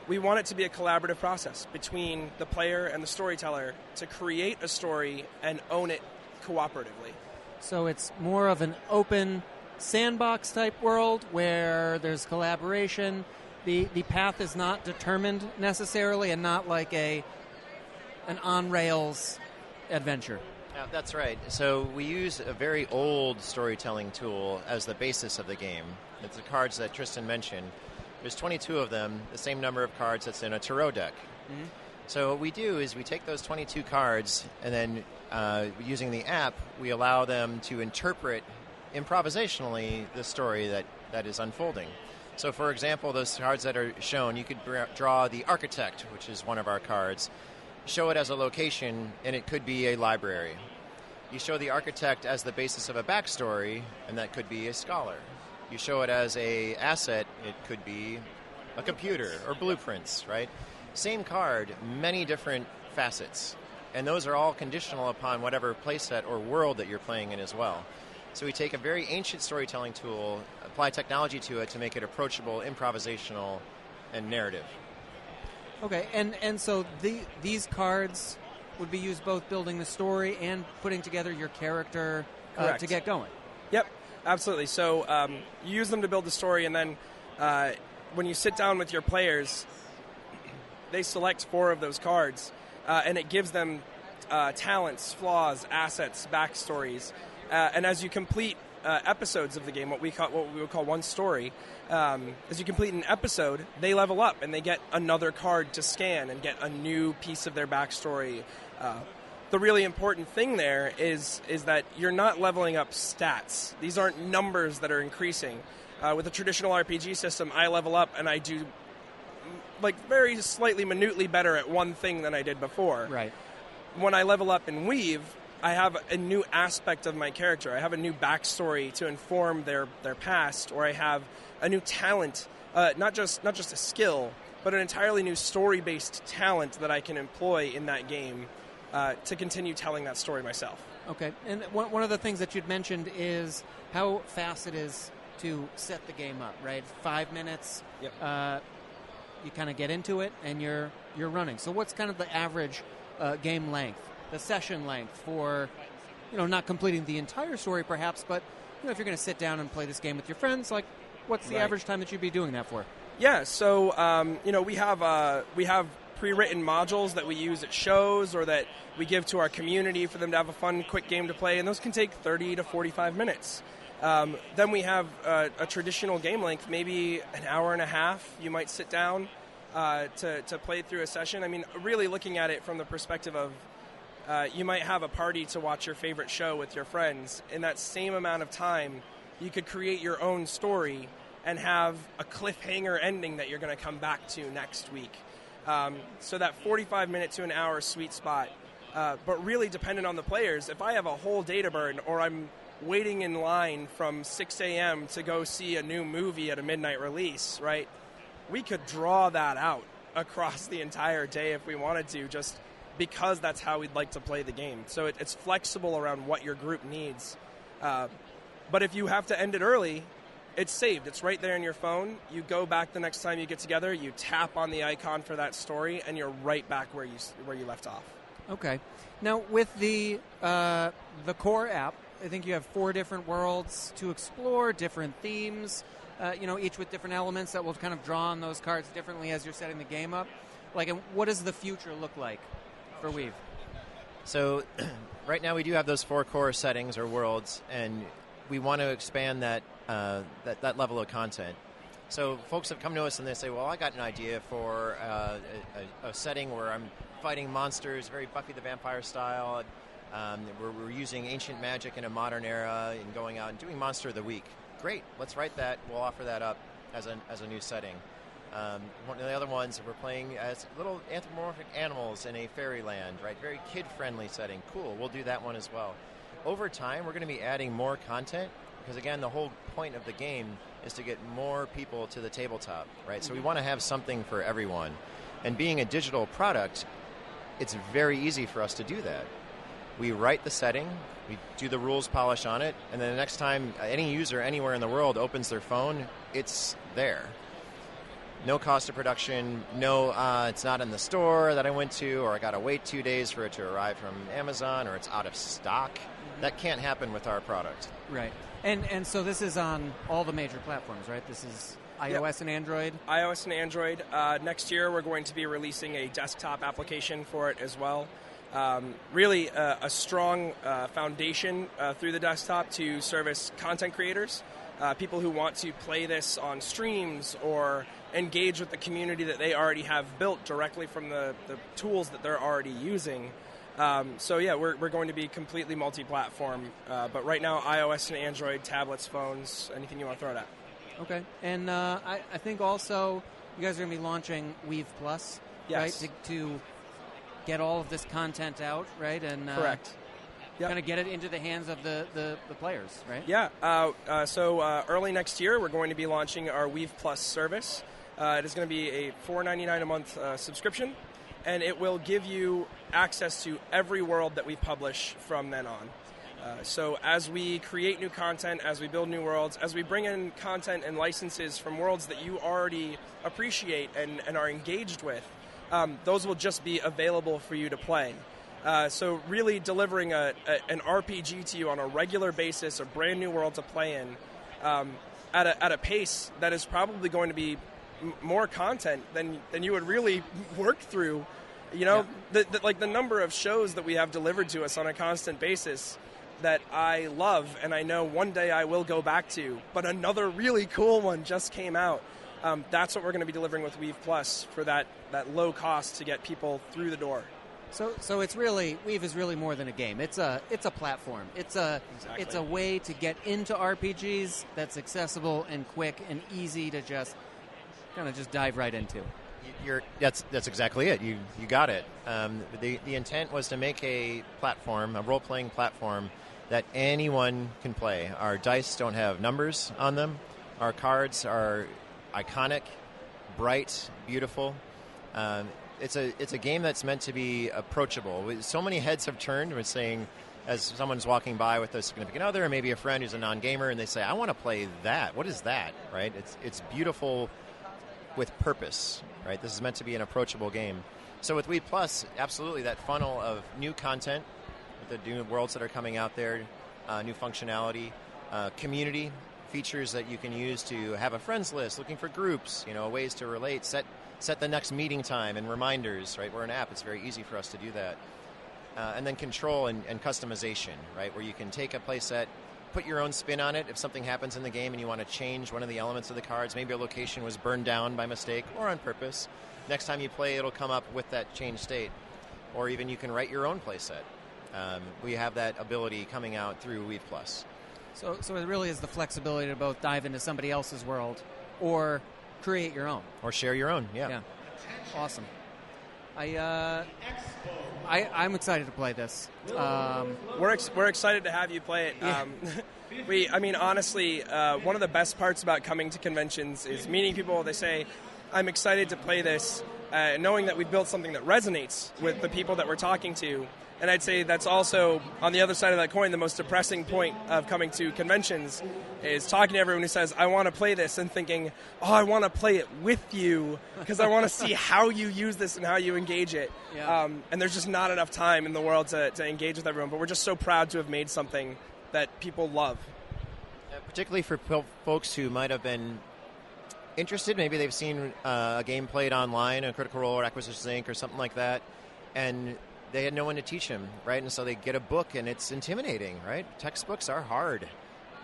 We want it to be a collaborative process between the player and the storyteller to create a story and own it cooperatively. So it's more of an open sandbox type world where there's collaboration. The path is not determined necessarily and not like an on-rails adventure. Yeah, that's right. So we use a very old storytelling tool as the basis of the game. It's the cards that Tristan mentioned. There's 22 of them, the same number of cards that's in a tarot deck. Mm-hmm. So what we do is we take those 22 cards and then using the app, we allow them to interpret improvisationally the story that is unfolding. So for example, those cards that are shown, you could draw the Architect, which is one of our cards, show it as a location, and it could be a library. You show the architect as the basis of a backstory, and that could be a scholar. You show it as a asset, it could be a computer or blueprints, right? Same card, many different facets. And those are all conditional upon whatever playset or world that you're playing in as well. So we take a very ancient storytelling tool, apply technology to it to make it approachable, improvisational, and narrative. Okay, and so these cards would be used both building the story and putting together your character to get going. Yep, absolutely. So you use them to build the story, and then when you sit down with your players, they select 4 of those cards, and it gives them talents, flaws, assets, backstories. And as you complete episodes of the game, what we would call one story, as you complete an episode, they level up and they get another card to scan and get a new piece of their backstory. The really important thing there is that you're not leveling up stats. These aren't numbers that are increasing. With a traditional RPG system, I level up and I do very slightly minutely better at one thing than I did before. Right. When I level up in Weave, I have a new aspect of my character. I have a new backstory to inform their past, or I have a new talent, not just a skill, but an entirely new story-based talent that I can employ in that game to continue telling that story myself. Okay, and one of the things that you'd mentioned is how fast it is to set the game up, right? 5 minutes, Yep. You kind of get into it, and you're running. So what's kind of the average game length, the session length for, not completing the entire story perhaps, but if you're going to sit down and play this game with your friends, what's the average time that you'd be doing that for? Yeah, so we have pre-written modules that we use at shows or that we give to our community for them to have a fun, quick game to play, and those can take 30 to 45 minutes. Then we have a traditional game length, maybe an hour and a half. You might sit down to play through a session. I mean, really looking at it from the perspective of you might have a party to watch your favorite show with your friends. In that same amount of time, you could create your own story and have a cliffhanger ending that you're going to come back to next week. So that 45-minute to an hour sweet spot, but really dependent on the players. If I have a whole data burn or I'm waiting in line from 6 a.m. to go see a new movie at a midnight release, right? We could draw that out across the entire day if we wanted to, just because that's how we'd like to play the game. So it's flexible around what your group needs. But if you have to end it early, it's saved. It's right there in your phone. You go back the next time you get together, you tap on the icon for that story, and you're right back where you left off. Okay. Now, with the core app, I think you have 4 different worlds to explore, different themes, each with different elements that will kind of draw on those cards differently as you're setting the game up. And what does the future look like for Weave? So right now we do have those 4 core settings or worlds, and we want to expand that level of content. So folks have come to us and they say, well, I got an idea for a setting where I'm fighting monsters, very Buffy the Vampire style. We're using ancient magic in a modern era and going out and doing Monster of the Week. Great, let's write that. We'll offer that up as a new setting. One of the other ones, we're playing as little anthropomorphic animals in a fairyland, right? Very kid-friendly setting. Cool, we'll do that one as well. Over time, we're going to be adding more content because, again, the whole point of the game is to get more people to the tabletop, right? So we want to have something for everyone. And being a digital product, it's very easy for us to do that. We write the setting, we do the rules polish on it, and then the next time any user anywhere in the world opens their phone, it's there. No cost of production, no, it's not in the store that I went to, or I got to wait 2 days for it to arrive from Amazon, or it's out of stock. That can't happen with our product. Right. And so this is on all the major platforms, right? This is iOS and Android? iOS and Android. Next year we're going to be releasing a desktop application for it as well. Really a strong foundation through the desktop to service content creators, people who want to play this on streams or engage with the community that they already have built directly from the tools that they're already using. We're going to be completely multi-platform, but right now iOS and Android, tablets, phones, anything you want to throw it at. Okay, and I think also you guys are going to be launching Weave Plus, yes. right? To get all of this content out, right? And Correct. Yep. kind of get it into the hands of the players, right? Yeah. So early next year, we're going to be launching our Weave Plus service. It is going to be a $4.99 a month subscription, and it will give you access to every world that we publish from then on. So as we create new content, as we build new worlds, as we bring in content and licenses from worlds that you already appreciate and are engaged with, those will just be available for you to play. So really delivering an RPG to you on a regular basis, a brand new world to play in, at a pace that is probably going to be more content than you would really work through. You know, the number of shows that we have delivered to us on a constant basis that I love, and I know one day I will go back to, but another really cool one just came out. That's what we're going to be delivering with Weave Plus for that low cost to get people through the door. So it's really, Weave is really more than a game. It's a platform. It's a way to get into RPGs that's accessible and quick and easy to just dive right into. That's exactly it. You got it. The intent was to make a platform, a role-playing platform that anyone can play. Our dice don't have numbers on them. Our cards are iconic, bright, beautiful. It's a game that's meant to be approachable. So many heads have turned with saying, as someone's walking by with a significant other or maybe a friend who's a non-gamer, and they say, I want to play that. What is that? Right? It's beautiful with purpose, right? This is meant to be an approachable game. So with Weave Plus, absolutely, that funnel of new content, with the new worlds that are coming out there, new functionality, community features that you can use to have a friends list, looking for groups, ways to relate, set the next meeting time and reminders, right? We're an app. It's very easy for us to do that. And then control and customization, right? Where you can take a play set, put your own spin on it. If something happens in the game and you want to change one of the elements of the cards, maybe a location was burned down by mistake or on purpose, next time you play, it'll come up with that changed state. Or even you can write your own play set. We have that ability coming out through Weave Plus. So it really is the flexibility to both dive into somebody else's world or create your own. Or share your own, yeah. Awesome. I'm excited to play this. We're excited to have you play it. Yeah. Honestly, one of the best parts about coming to conventions is meeting people. They say, I'm excited to play this, knowing that we've built something that resonates with the people that we're talking to. And I'd say that's also, on the other side of that coin, the most depressing point of coming to conventions is talking to everyone who says, I want to play this, and thinking, I want to play it with you because I want to see how you use this and how you engage it. Yeah. And there's just not enough time in the world to engage with everyone. But we're just so proud to have made something that people love. Particularly for folks who might have been interested. Maybe they've seen a game played online, a Critical Role or Acquisitions Inc. or something like that, and they had no one to teach them, right? And so they get a book, and it's intimidating, right? Textbooks are hard,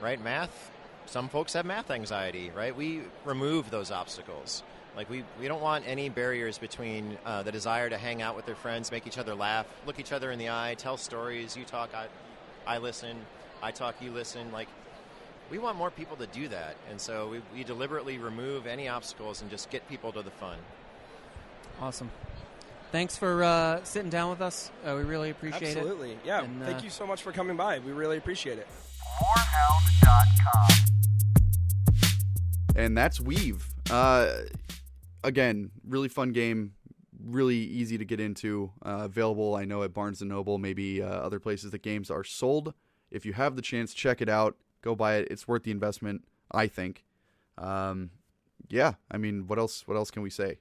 right? Math, some folks have math anxiety, right? We remove those obstacles. Like, we don't want any barriers between the desire to hang out with their friends, make each other laugh, look each other in the eye, tell stories. You talk, I listen. I talk, you listen. Like, we want more people to do that. And so we deliberately remove any obstacles and just get people to the fun. Awesome. Thanks for sitting down with us. We really appreciate it. Absolutely. Yeah. And, thank you so much for coming by. We really appreciate it. Lorehound.com. And that's Weave. Again, really fun game. Really easy to get into. Available, I know, at Barnes & Noble, maybe other places that games are sold. If you have the chance, check it out. Go buy it. It's worth the investment, I think. Yeah, I mean, what else can we say?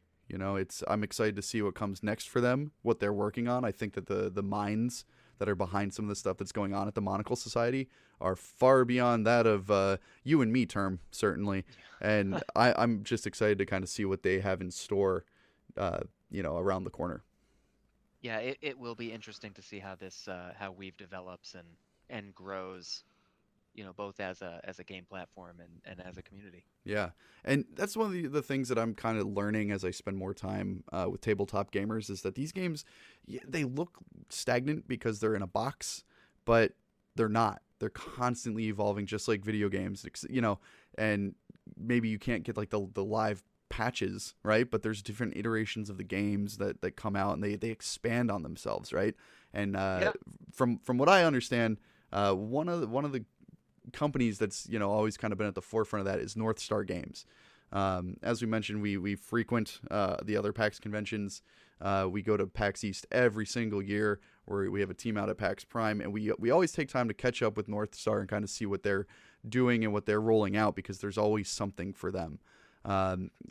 I'm excited to see what comes next for them, what they're working on. I think that the minds that are behind some of the stuff that's going on at the Monocle Society are far beyond that of you and me term, certainly. And I'm just excited to kind of see what they have in store, around the corner. Yeah, it will be interesting to see how this how Weave develops and grows, both as a game platform and as a community. Yeah, and that's one of the things that I'm kind of learning as I spend more time with tabletop gamers is that these games, they look stagnant because they're in a box, but they're not. They're constantly evolving, just like video games, and maybe you can't get like the live patches, right? But there's different iterations of the games that come out, and they expand on themselves, right? And from what I understand, one of the companies that's always kind of been at the forefront of that is North Star Games. As we mentioned, we frequent the other PAX conventions. We go to PAX East every single year, where we have a team out at PAX Prime, and we always take time to catch up with North Star and kind of see what they're doing and what they're rolling out, because there's always something for them.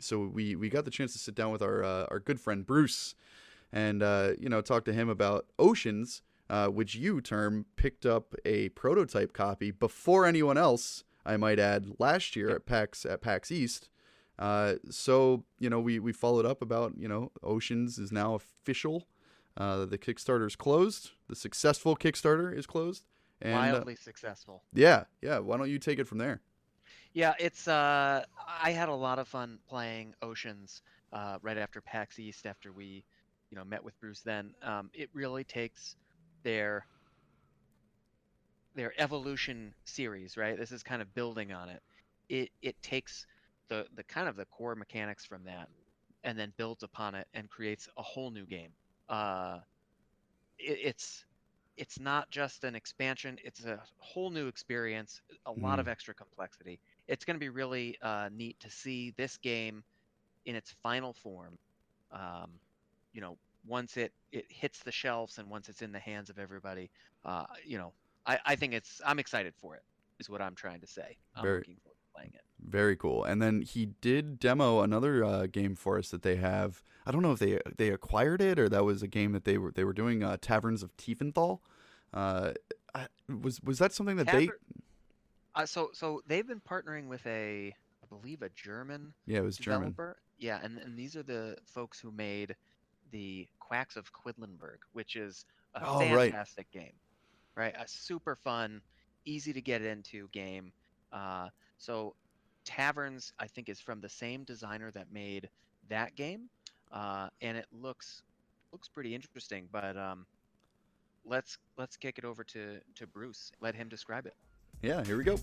So we got the chance to sit down with our good friend Bruce, and talk to him about Oceans, which you picked up a prototype copy before anyone else, I might add, last year at PAX East. So we followed up about Oceans is now official. The Kickstarter's closed. The successful Kickstarter is closed. And, wildly successful. Yeah. Why don't you take it from there? Yeah, it's I had a lot of fun playing Oceans right after PAX East, after we met with Bruce then. It really takes their evolution series, right? This is kind of building on it. It takes the kind of the core mechanics from that and then builds upon it and creates a whole new game. It's not just an expansion, it's a whole new experience, a lot of extra complexity. It's going to be really neat to see this game in its final form. Once it hits the shelves and once it's in the hands of everybody, I think I'm excited for it, is what I'm trying to say. I'm looking forward to playing it. Very cool. And then he did demo another game for us that they have. I don't know if they acquired it or that was a game that they were doing. Taverns of Tiefenthal. Was that something that they? So they've been partnering with I believe a German. Yeah, it was developer. German. Yeah, and these are the folks who made the Quacks of Quedlinburg, which is a fantastic game, right? A super fun, easy to get into game. So Taverns, I think, is from the same designer that made that game, and it looks pretty interesting. But let's kick it over to Bruce. Let him describe it. Yeah, here we go.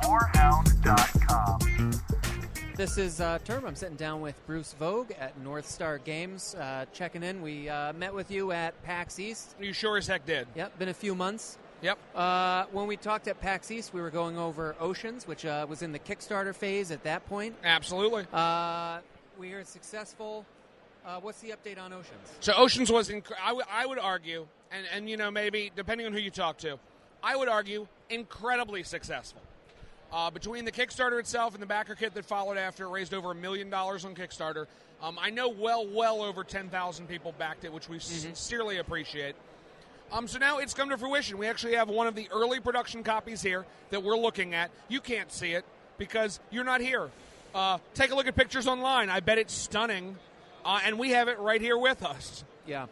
LoreHound.com. This is Term. I'm sitting down with Bruce Vogue at North Star Games, checking in. We met with you at PAX East. You sure as heck did. Yep, been a few months. Yep. When we talked at PAX East, we were going over Oceans, which was in the Kickstarter phase at that point. Absolutely. We heard successful. What's the update on Oceans? So Oceans was, I would argue, and maybe depending on who you talk to, I would argue incredibly successful. Between the Kickstarter itself and the backer kit that followed after, raised over $1 million on Kickstarter. I know well over 10,000 people backed it, which we sincerely appreciate. So now it's come to fruition. We actually have one of the early production copies here that we're looking at. You can't see it because you're not here. Take a look at pictures online. I bet it's stunning. And we have it right here with us. Yeah.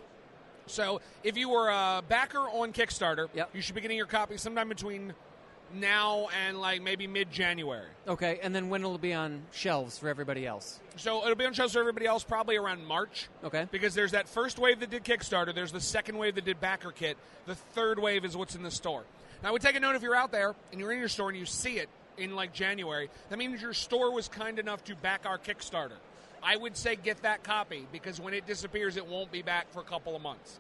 So if you were a backer on Kickstarter, you should be getting your copy sometime between now and maybe mid-January. Okay, and then when will it be on shelves for everybody else? So it'll be on shelves for everybody else probably around March. Okay. Because there's that first wave that did Kickstarter, there's the second wave that did backer kit, the third wave is what's in the store. Now, we take a note if you're out there and you're in your store and you see it in January, that means your store was kind enough to back our Kickstarter. I would say get that copy because when it disappears, it won't be back for a couple of months.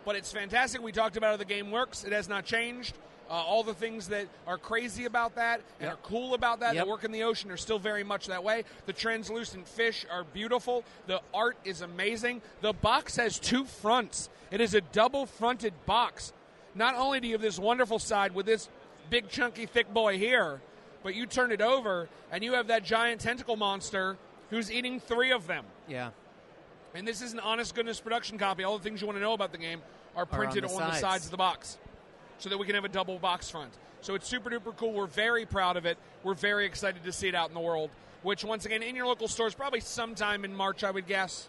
But it's fantastic. We talked about how the game works. It has not changed. All the things that are crazy about that and are cool about that that work in the ocean are still very much that way. The translucent fish are beautiful. The art is amazing. The box has two fronts. It is a double-fronted box. Not only do you have this wonderful side with this big, chunky, thick boy here, but you turn it over and you have that giant tentacle monster who's eating 3 of them. Yeah. And this is an honest-goodness production copy. All the things you want to know about the game are printed on the sides of the box so that we can have a double box front. So it's super-duper cool. We're very proud of it. We're very excited to see it out in the world, which, once again, in your local stores, probably sometime in March, I would guess.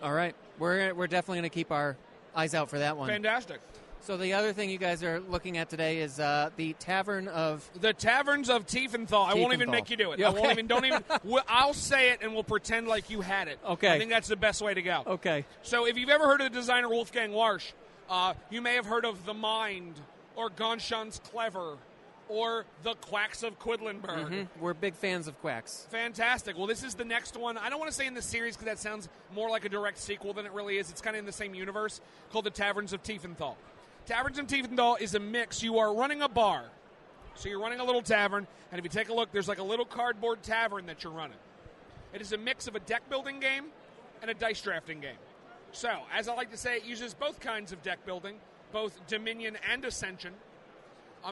All right. We're definitely going to keep our eyes out for that one. Fantastic. So the other thing you guys are looking at today is the Taverns of Tiefenthal. I won't even make you do it. Yeah, okay. I'll say it and we'll pretend like you had it. Okay. I think that's the best way to go. Okay. So if you've ever heard of the designer Wolfgang Warsch, you may have heard of The Mind or Gonschan's Clever or the Quacks of Quedlinburg. We're big fans of Quacks. Fantastic. Well, this is the next one. I don't want to say in the series because that sounds more like a direct sequel than it really is. It's kind of in the same universe, called the Taverns of Tiefenthal. Taverns of Tiefenthal is a mix. You are running a bar. So you're running a little tavern, and if you take a look, there's like a little cardboard tavern that you're running. It is a mix of a deck building game and a dice drafting game. So, as I like to say, it uses both kinds of deck building, both Dominion and Ascension.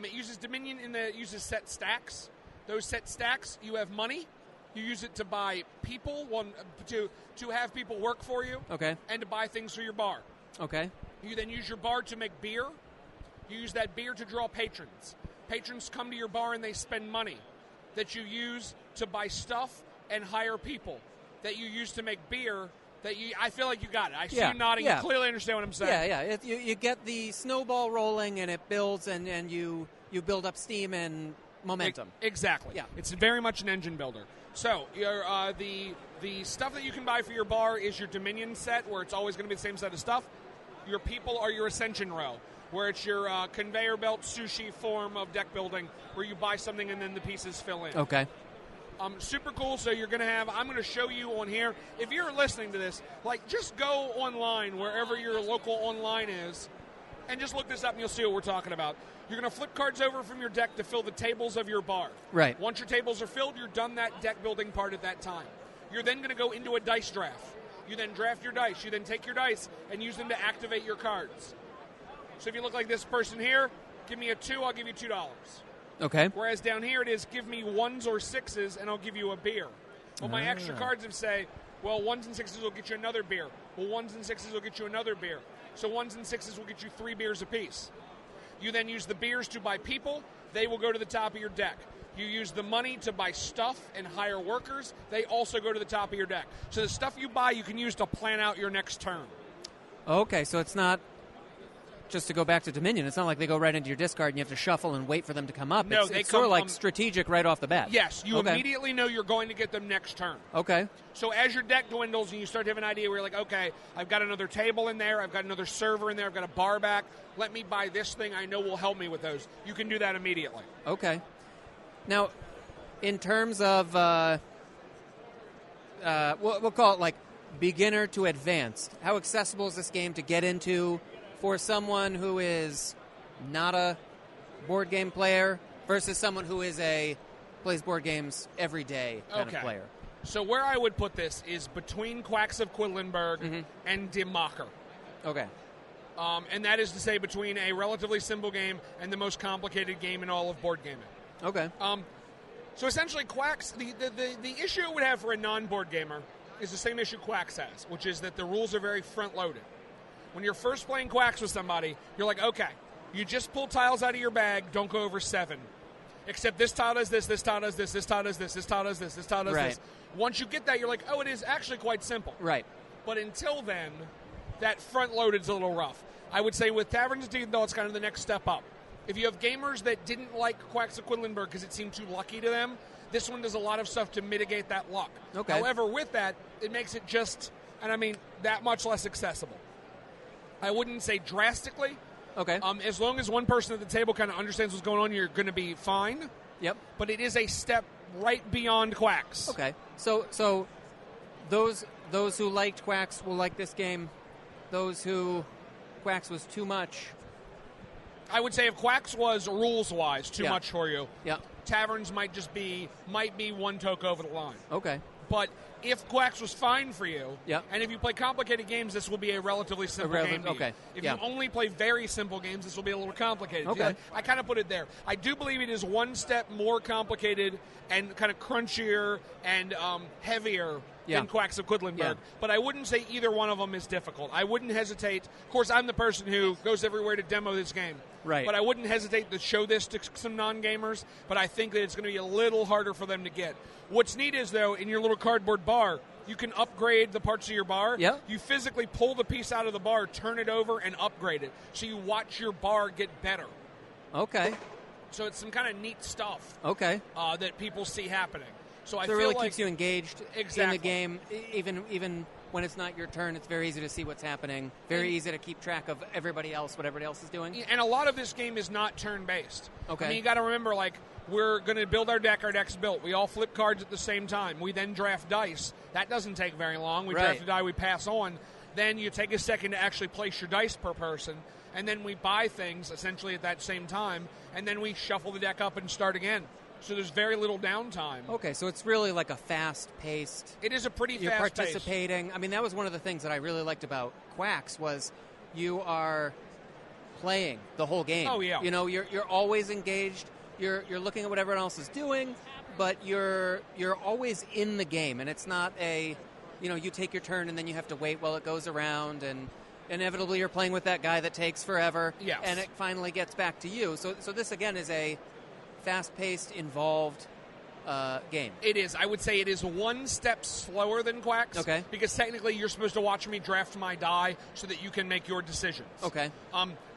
It uses Dominion it uses set stacks. Those set stacks, you have money. You use it to buy people, to have people work for you, Okay. and to buy things for your bar. Okay. You then use your bar to make beer. You use that beer to draw patrons. Patrons come to your bar and they spend money that you use to buy stuff and hire people that you use to make beer. I feel like you got it. I see you nodding. Yeah. You clearly understand what I'm saying. Yeah. You get the snowball rolling, and it builds, and you build up steam and momentum. Exactly. Yeah. It's very much an engine builder. So the stuff that you can buy for your bar is your Dominion set, where it's always going to be the same set of stuff. Your people are your Ascension row, where it's your conveyor belt sushi form of deck building, where you buy something and then the pieces fill in. Okay. Super cool. So you're going to have, I'm going to show you on here. If you're listening to this, just go online, wherever your local online is, and just look this up and you'll see what we're talking about. You're going to flip cards over from your deck to fill the tables of your bar. Right. Once your tables are filled, you're done that deck building part at that time. You're then going to go into a dice draft. You then draft your dice. You then take your dice and use them to activate your cards. So if you look like this person here, give me a 2, I'll give you $2. Okay. Whereas down here it is, give me 1s or 6s and I'll give you a beer. Well, my extra cards have say, well, 1s and 6s will get you another beer. Well, 1s and 6s will get you another beer. So 1s and 6s will get you 3 beers apiece. You then use the beers to buy people. They will go to the top of your deck. You use the money to buy stuff and hire workers. They also go to the top of your deck. So the stuff you buy, you can use to plan out your next turn. Okay, so it's not, just to go back to Dominion, it's not like they go right into your discard and you have to shuffle and wait for them to come up. No, it's sort of like strategic right off the bat. Yes, you immediately know you're going to get them next turn. Okay. So as your deck dwindles and you start to have an idea where you're like, okay, I've got another table in there, I've got another server in there, I've got a bar back, let me buy this thing I know will help me with those. You can do that immediately. Okay. Now, in terms of, we'll call it like beginner to advanced, how accessible is this game to get into for someone who is not a board game player versus someone who plays board games every day kind of player? So where I would put this is between Quacks of Quedlinburg and Die Macher. Okay. And that is to say between a relatively simple game and the most complicated game in all of board gaming. Okay. So essentially, Quacks, the issue it would have for a non-board gamer is the same issue Quacks has, which is that the rules are very front-loaded. When you're first playing Quacks with somebody, you're like, okay, you just pull tiles out of your bag, don't go over 7. Except this tile does this, this tile does this, this tile does this, this tile does this, this tile does this. Once you get that, you're like, oh, it is actually quite simple. Right. But until then, that front-loaded's a little rough. I would say with Taverns of Tiefenthal, it's kind of the next step up. If you have gamers that didn't like Quacks of Quedlinburg because it seemed too lucky to them, this one does a lot of stuff to mitigate that luck. Okay. However, with that, it makes it that much less accessible. I wouldn't say drastically. Okay. As long as one person at the table kind of understands what's going on, you're going to be fine. Yep. But it is a step right beyond Quacks. Okay. So those who liked Quacks will like this game. Those who Quacks was too much. I would say if Quacks was rules-wise too much for you, Taverns might be one toke over the line. Okay. But if Quacks was fine for you, and if you play complicated games, this will be a relatively simple game to you. Okay. If you only play very simple games, this will be a little complicated. Okay. I kind of put it there. I do believe it is one step more complicated and kind of crunchier and heavier than Quacks of Quedlinburg. But I wouldn't say either one of them is difficult. I wouldn't hesitate. Of course, I'm the person who goes everywhere to demo this game. Right. But I wouldn't hesitate to show this to some non-gamers, but I think that it's going to be a little harder for them to get. What's neat is, though, in your little cardboard bar, you can upgrade the parts of your bar. Yeah. You physically pull the piece out of the bar, turn it over, and upgrade it. So you watch your bar get better. Okay. So it's some kind of neat stuff. Okay. That people see happening. So I it feel really like keeps you engaged in the game, even when it's not your turn, it's very easy to see what's happening. Very easy to keep track of everybody else, what everybody else is doing. And a lot of this game is not turn-based. Okay. I mean, you got to remember, like, we're going to build our deck. Our deck's built. We all flip cards at the same time. We then draft dice. That doesn't take very long. We draft a die, we pass on. Then you take a second to actually place your dice per person. And then we buy things, essentially, at that same time. And then we shuffle the deck up and start again. So there's very little downtime. Okay, so it's really like a fast-paced... It is a pretty You're fast participating. I mean, that was one of the things that I really liked about Quacks was you are playing the whole game. Oh, yeah. You know, you're always engaged. You're looking at what everyone else is doing, but you're always in the game. And it's not a, you take your turn and then you have to wait while it goes around, and inevitably you're playing with that guy that takes forever. Yes. And it finally gets back to you. So this, again, is a fast-paced, involved game. It is. I would say it is one step slower than Quacks. Okay. Because technically you're supposed to watch me draft my die so that you can make your decisions. Okay.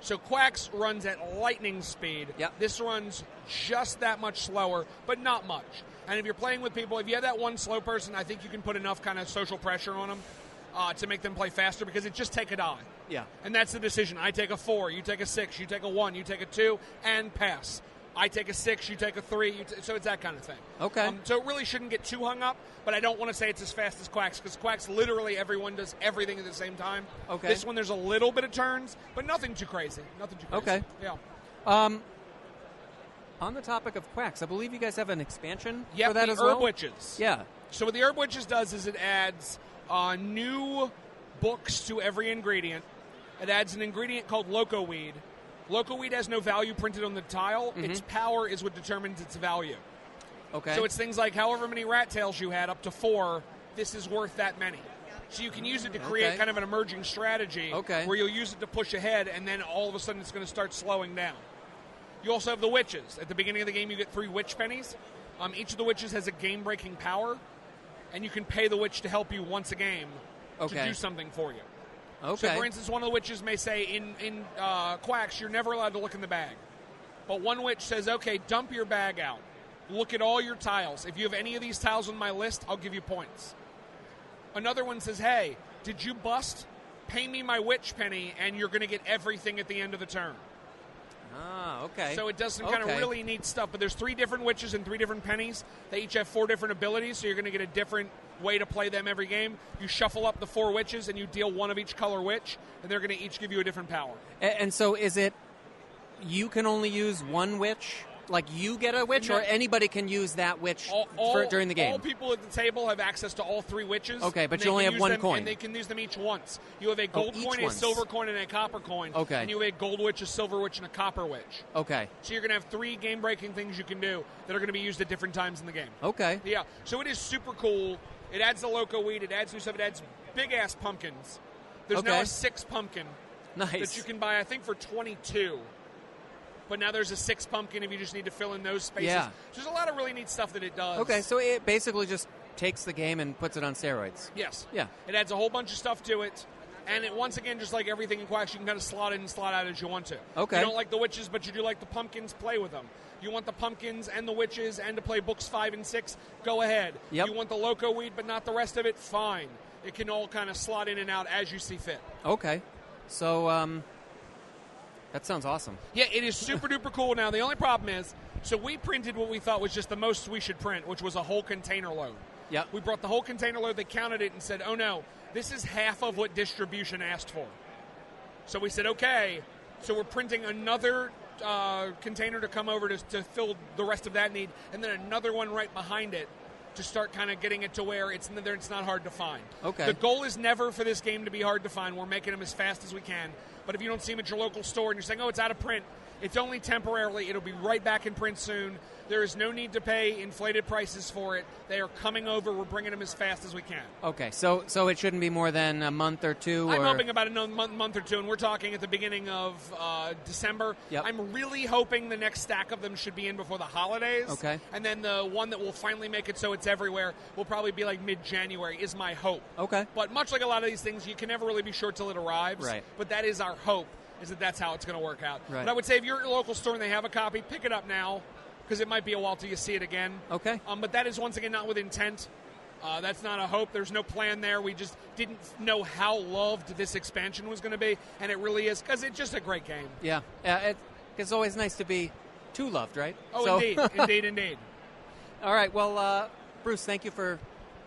So Quacks runs at lightning speed. Yep. This runs just that much slower, but not much. And if you're playing with people, if you have that one slow person, I think you can put enough kind of social pressure on them to make them play faster, because it just take a die. Yeah. And that's the decision. I take a 4, you take a 6, you take a 1, you take a 2, and pass. I take a 6, you take a 3, so it's that kind of thing. Okay. So it really shouldn't get too hung up, but I don't want to say it's as fast as Quacks, because Quacks, literally everyone does everything at the same time. Okay. This one, there's a little bit of turns, but nothing too crazy. Nothing too crazy. Okay. Yeah. On the topic of Quacks, I believe you guys have an expansion Yep, for that the as well? Herb Witches. Yeah. So what the Herb Witches does is it adds new books to every ingredient. It adds an ingredient called Loco Weed. Loco Weed has no value printed on the tile. Mm-hmm. Its power is what determines its value. Okay. So it's things like however many rat tails you had, up to 4, this is worth that many. So you can use it to create kind of an emerging strategy where you'll use it to push ahead, and then all of a sudden it's going to start slowing down. You also have the witches. At the beginning of the game, you get 3 witch pennies. Each of the witches has a game-breaking power, and you can pay the witch to help you once a game to do something for you. Okay. So, for instance, one of the witches may say, in Quacks, you're never allowed to look in the bag. But one witch says, okay, dump your bag out. Look at all your tiles. If you have any of these tiles on my list, I'll give you points. Another one says, hey, did you bust? Pay me my witch penny, and you're going to get everything at the end of the turn. Ah, okay. So it does some kind of really neat stuff. But there's 3 different witches and 3 different pennies. They each have 4 different abilities, so you're going to get a different way to play them every game. You shuffle up the 4 witches, and you deal 1 of each color witch, and they're going to each give you a different power. And so is it you can only use 1 witch? Like you get a witch, or anybody can use that witch during the game? All people at the table have access to all 3 witches. Okay, but you only have 1 coin. And they can use them each once. You have a gold coin, a silver coin, and a copper coin. Okay. And you have a gold witch, a silver witch, and a copper witch. Okay. So you're going to have 3 game-breaking things you can do that are going to be used at different times in the game. Okay. Yeah. So it is super cool. It adds the Loco Weed. It adds new stuff. It adds big-ass pumpkins. There's now a 6 pumpkin. Nice. That you can buy, I think, for 22. But now there's a 6 pumpkin if you just need to fill in those spaces. Yeah. So there's a lot of really neat stuff that it does. Okay, so it basically just takes the game and puts it on steroids. Yes. Yeah. It adds a whole bunch of stuff to it. And it, once again, just like everything in Quacks, you can kind of slot in and slot out as you want to. Okay. You don't like the witches, but you do like the pumpkins, play with them. You want the pumpkins and the witches and to play books 5 and 6, go ahead. Yep. You want the Loco Weed, but not the rest of it, fine. It can all kind of slot in and out as you see fit. Okay. So, that sounds awesome. Yeah, it is super duper cool. Now, the only problem is, so we printed what we thought was just the most we should print, which was a whole container load. Yep. We brought the whole container load, they counted it and said, oh no, this is half of what distribution asked for. So we said, okay, so we're printing another container to come over to fill the rest of that need, and then another one right behind it to start kind of getting it to where it's not hard to find. Okay. The goal is never for this game to be hard to find. We're making them as fast as we can. But if you don't see them at your local store and you're saying, oh, it's out of print, it's only temporarily. It'll be right back in print soon. There is no need to pay inflated prices for it. They are coming over. We're bringing them as fast as we can. Okay, so it shouldn't be more than a month or 2? I'm hoping about another month or 2, and we're talking at the beginning of December. Yep. I'm really hoping the next stack of them should be in before the holidays. Okay. And then the one that will finally make it so it's everywhere will probably be like mid-January is my hope. Okay. But much like a lot of these things, you can never really be sure till it arrives. Right. But that is our hope, is that that's how it's going to work out. Right. But I would say if you're at your local store and they have a copy, pick it up now, because it might be a while till you see it again. Okay. But that is, once again, not with intent. That's not a hope. There's no plan there. We just didn't know how loved this expansion was going to be, and it really is, because it's just a great game. Yeah, it's always nice to be too loved, right? Oh, indeed. All right, well, Bruce, thank you for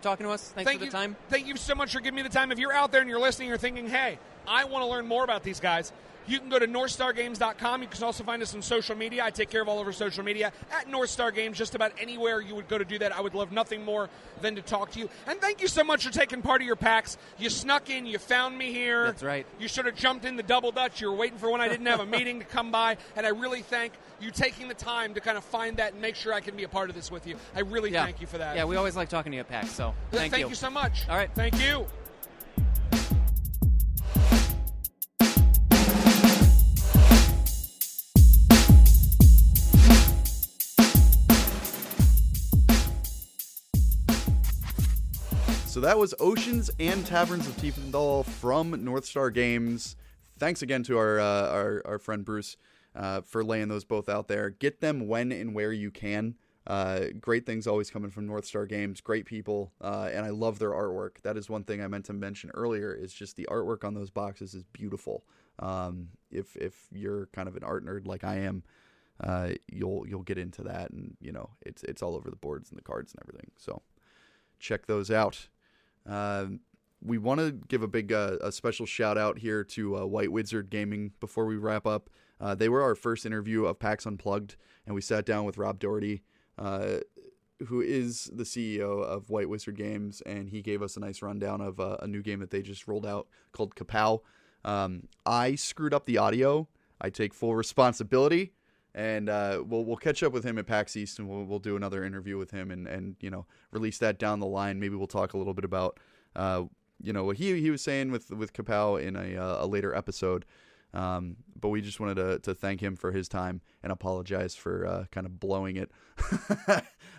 talking to us. Thanks for the time. Thank you so much for giving me the time. If you're out there and you're listening, you're thinking, hey, I want to learn more about these guys, you can go to NorthstarGames.com. You can also find us on social media. I take care of all of our social media at Northstar Games. Just about anywhere you would go to do that, I would love nothing more than to talk to you. And thank you so much for taking part of your PAX. You snuck in. You found me here. That's right. You should have jumped in the double dutch. You were waiting for when I didn't have a meeting to come by. And I really thank you taking the time to kind of find that and make sure I can be a part of this with you. I really thank you for that. Yeah, we always like talking to you at PAX, so thank you. Thank you so much. All right. Thank you. So that was Oceans and Taverns of Tiefenthal from Northstar Games. Thanks again to our friend Bruce for laying those both out there. Get them when and where you can. Great things always coming from Northstar Games. Great people, and I love their artwork. That is one thing I meant to mention earlier. Is just the artwork on those boxes is beautiful. If you're kind of an art nerd like I am, you'll get into that, and it's all over the boards and the cards and everything. So check those out. We want to give a big a special shout out here to White Wizard Gaming before we wrap up. They were our first interview of PAX Unplugged, and we sat down with Rob Doherty, who is the CEO of White Wizard Games, and he gave us a nice rundown of a new game that they just rolled out called Kapow. I screwed up the audio. I take full responsibility, and we'll catch up with him at PAX East, and we'll do another interview with him and release that down the line. Maybe we'll talk a little bit about what he was saying with Kapow in a later episode. But we just wanted to thank him for his time and apologize for kind of blowing it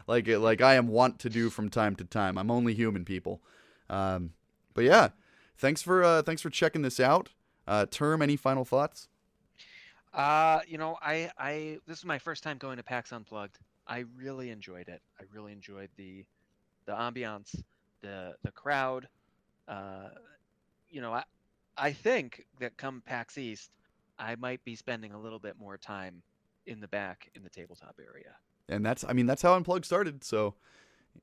like I am wont to do from time to time. I'm only human, people. But yeah, thanks for checking this out. Term, any final thoughts? This is my first time going to PAX Unplugged. I really enjoyed it. I really enjoyed the ambiance, the crowd. I think that come PAX East, I might be spending a little bit more time in the back in the tabletop area. And that's how Unplugged started. So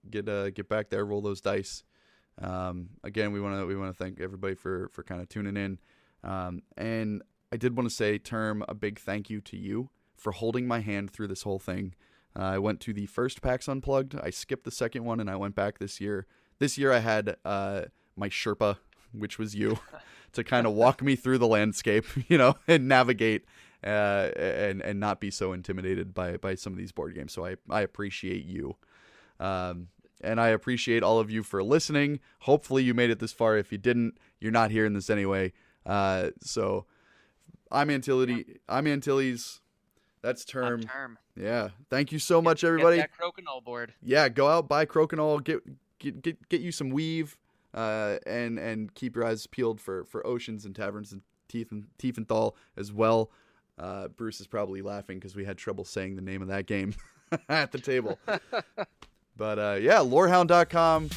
get back there, roll those dice. Again, we want to thank everybody for kind of tuning in. And I did want to say, Term, a big thank you to you for holding my hand through this whole thing. I went to the first PAX Unplugged. I skipped the second one, and I went back this year. This year I had my Sherpa, which was you, to kind of walk me through the landscape, and navigate and not be so intimidated by some of these board games. So I appreciate you. And I appreciate all of you for listening. Hopefully you made it this far. If you didn't, you're not hearing this anyway. So I'm Antilles. That's Term. I'm Term. Yeah. Thank you so much, everybody. Get that Crokinole board. Yeah, go out, buy Crokinole, get you some weave, and keep your eyes peeled for Oceans and Taverns and Tiefenthal as well. Bruce is probably laughing because we had trouble saying the name of that game at the table. But lorehound.com.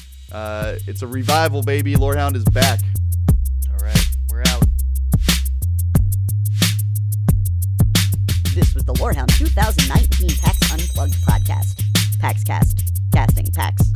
It's a revival, baby. Lorehound is back. All right, we're out. This was the Lore Hound 2019 PAX Unplugged podcast. PAX Cast. Casting PAX.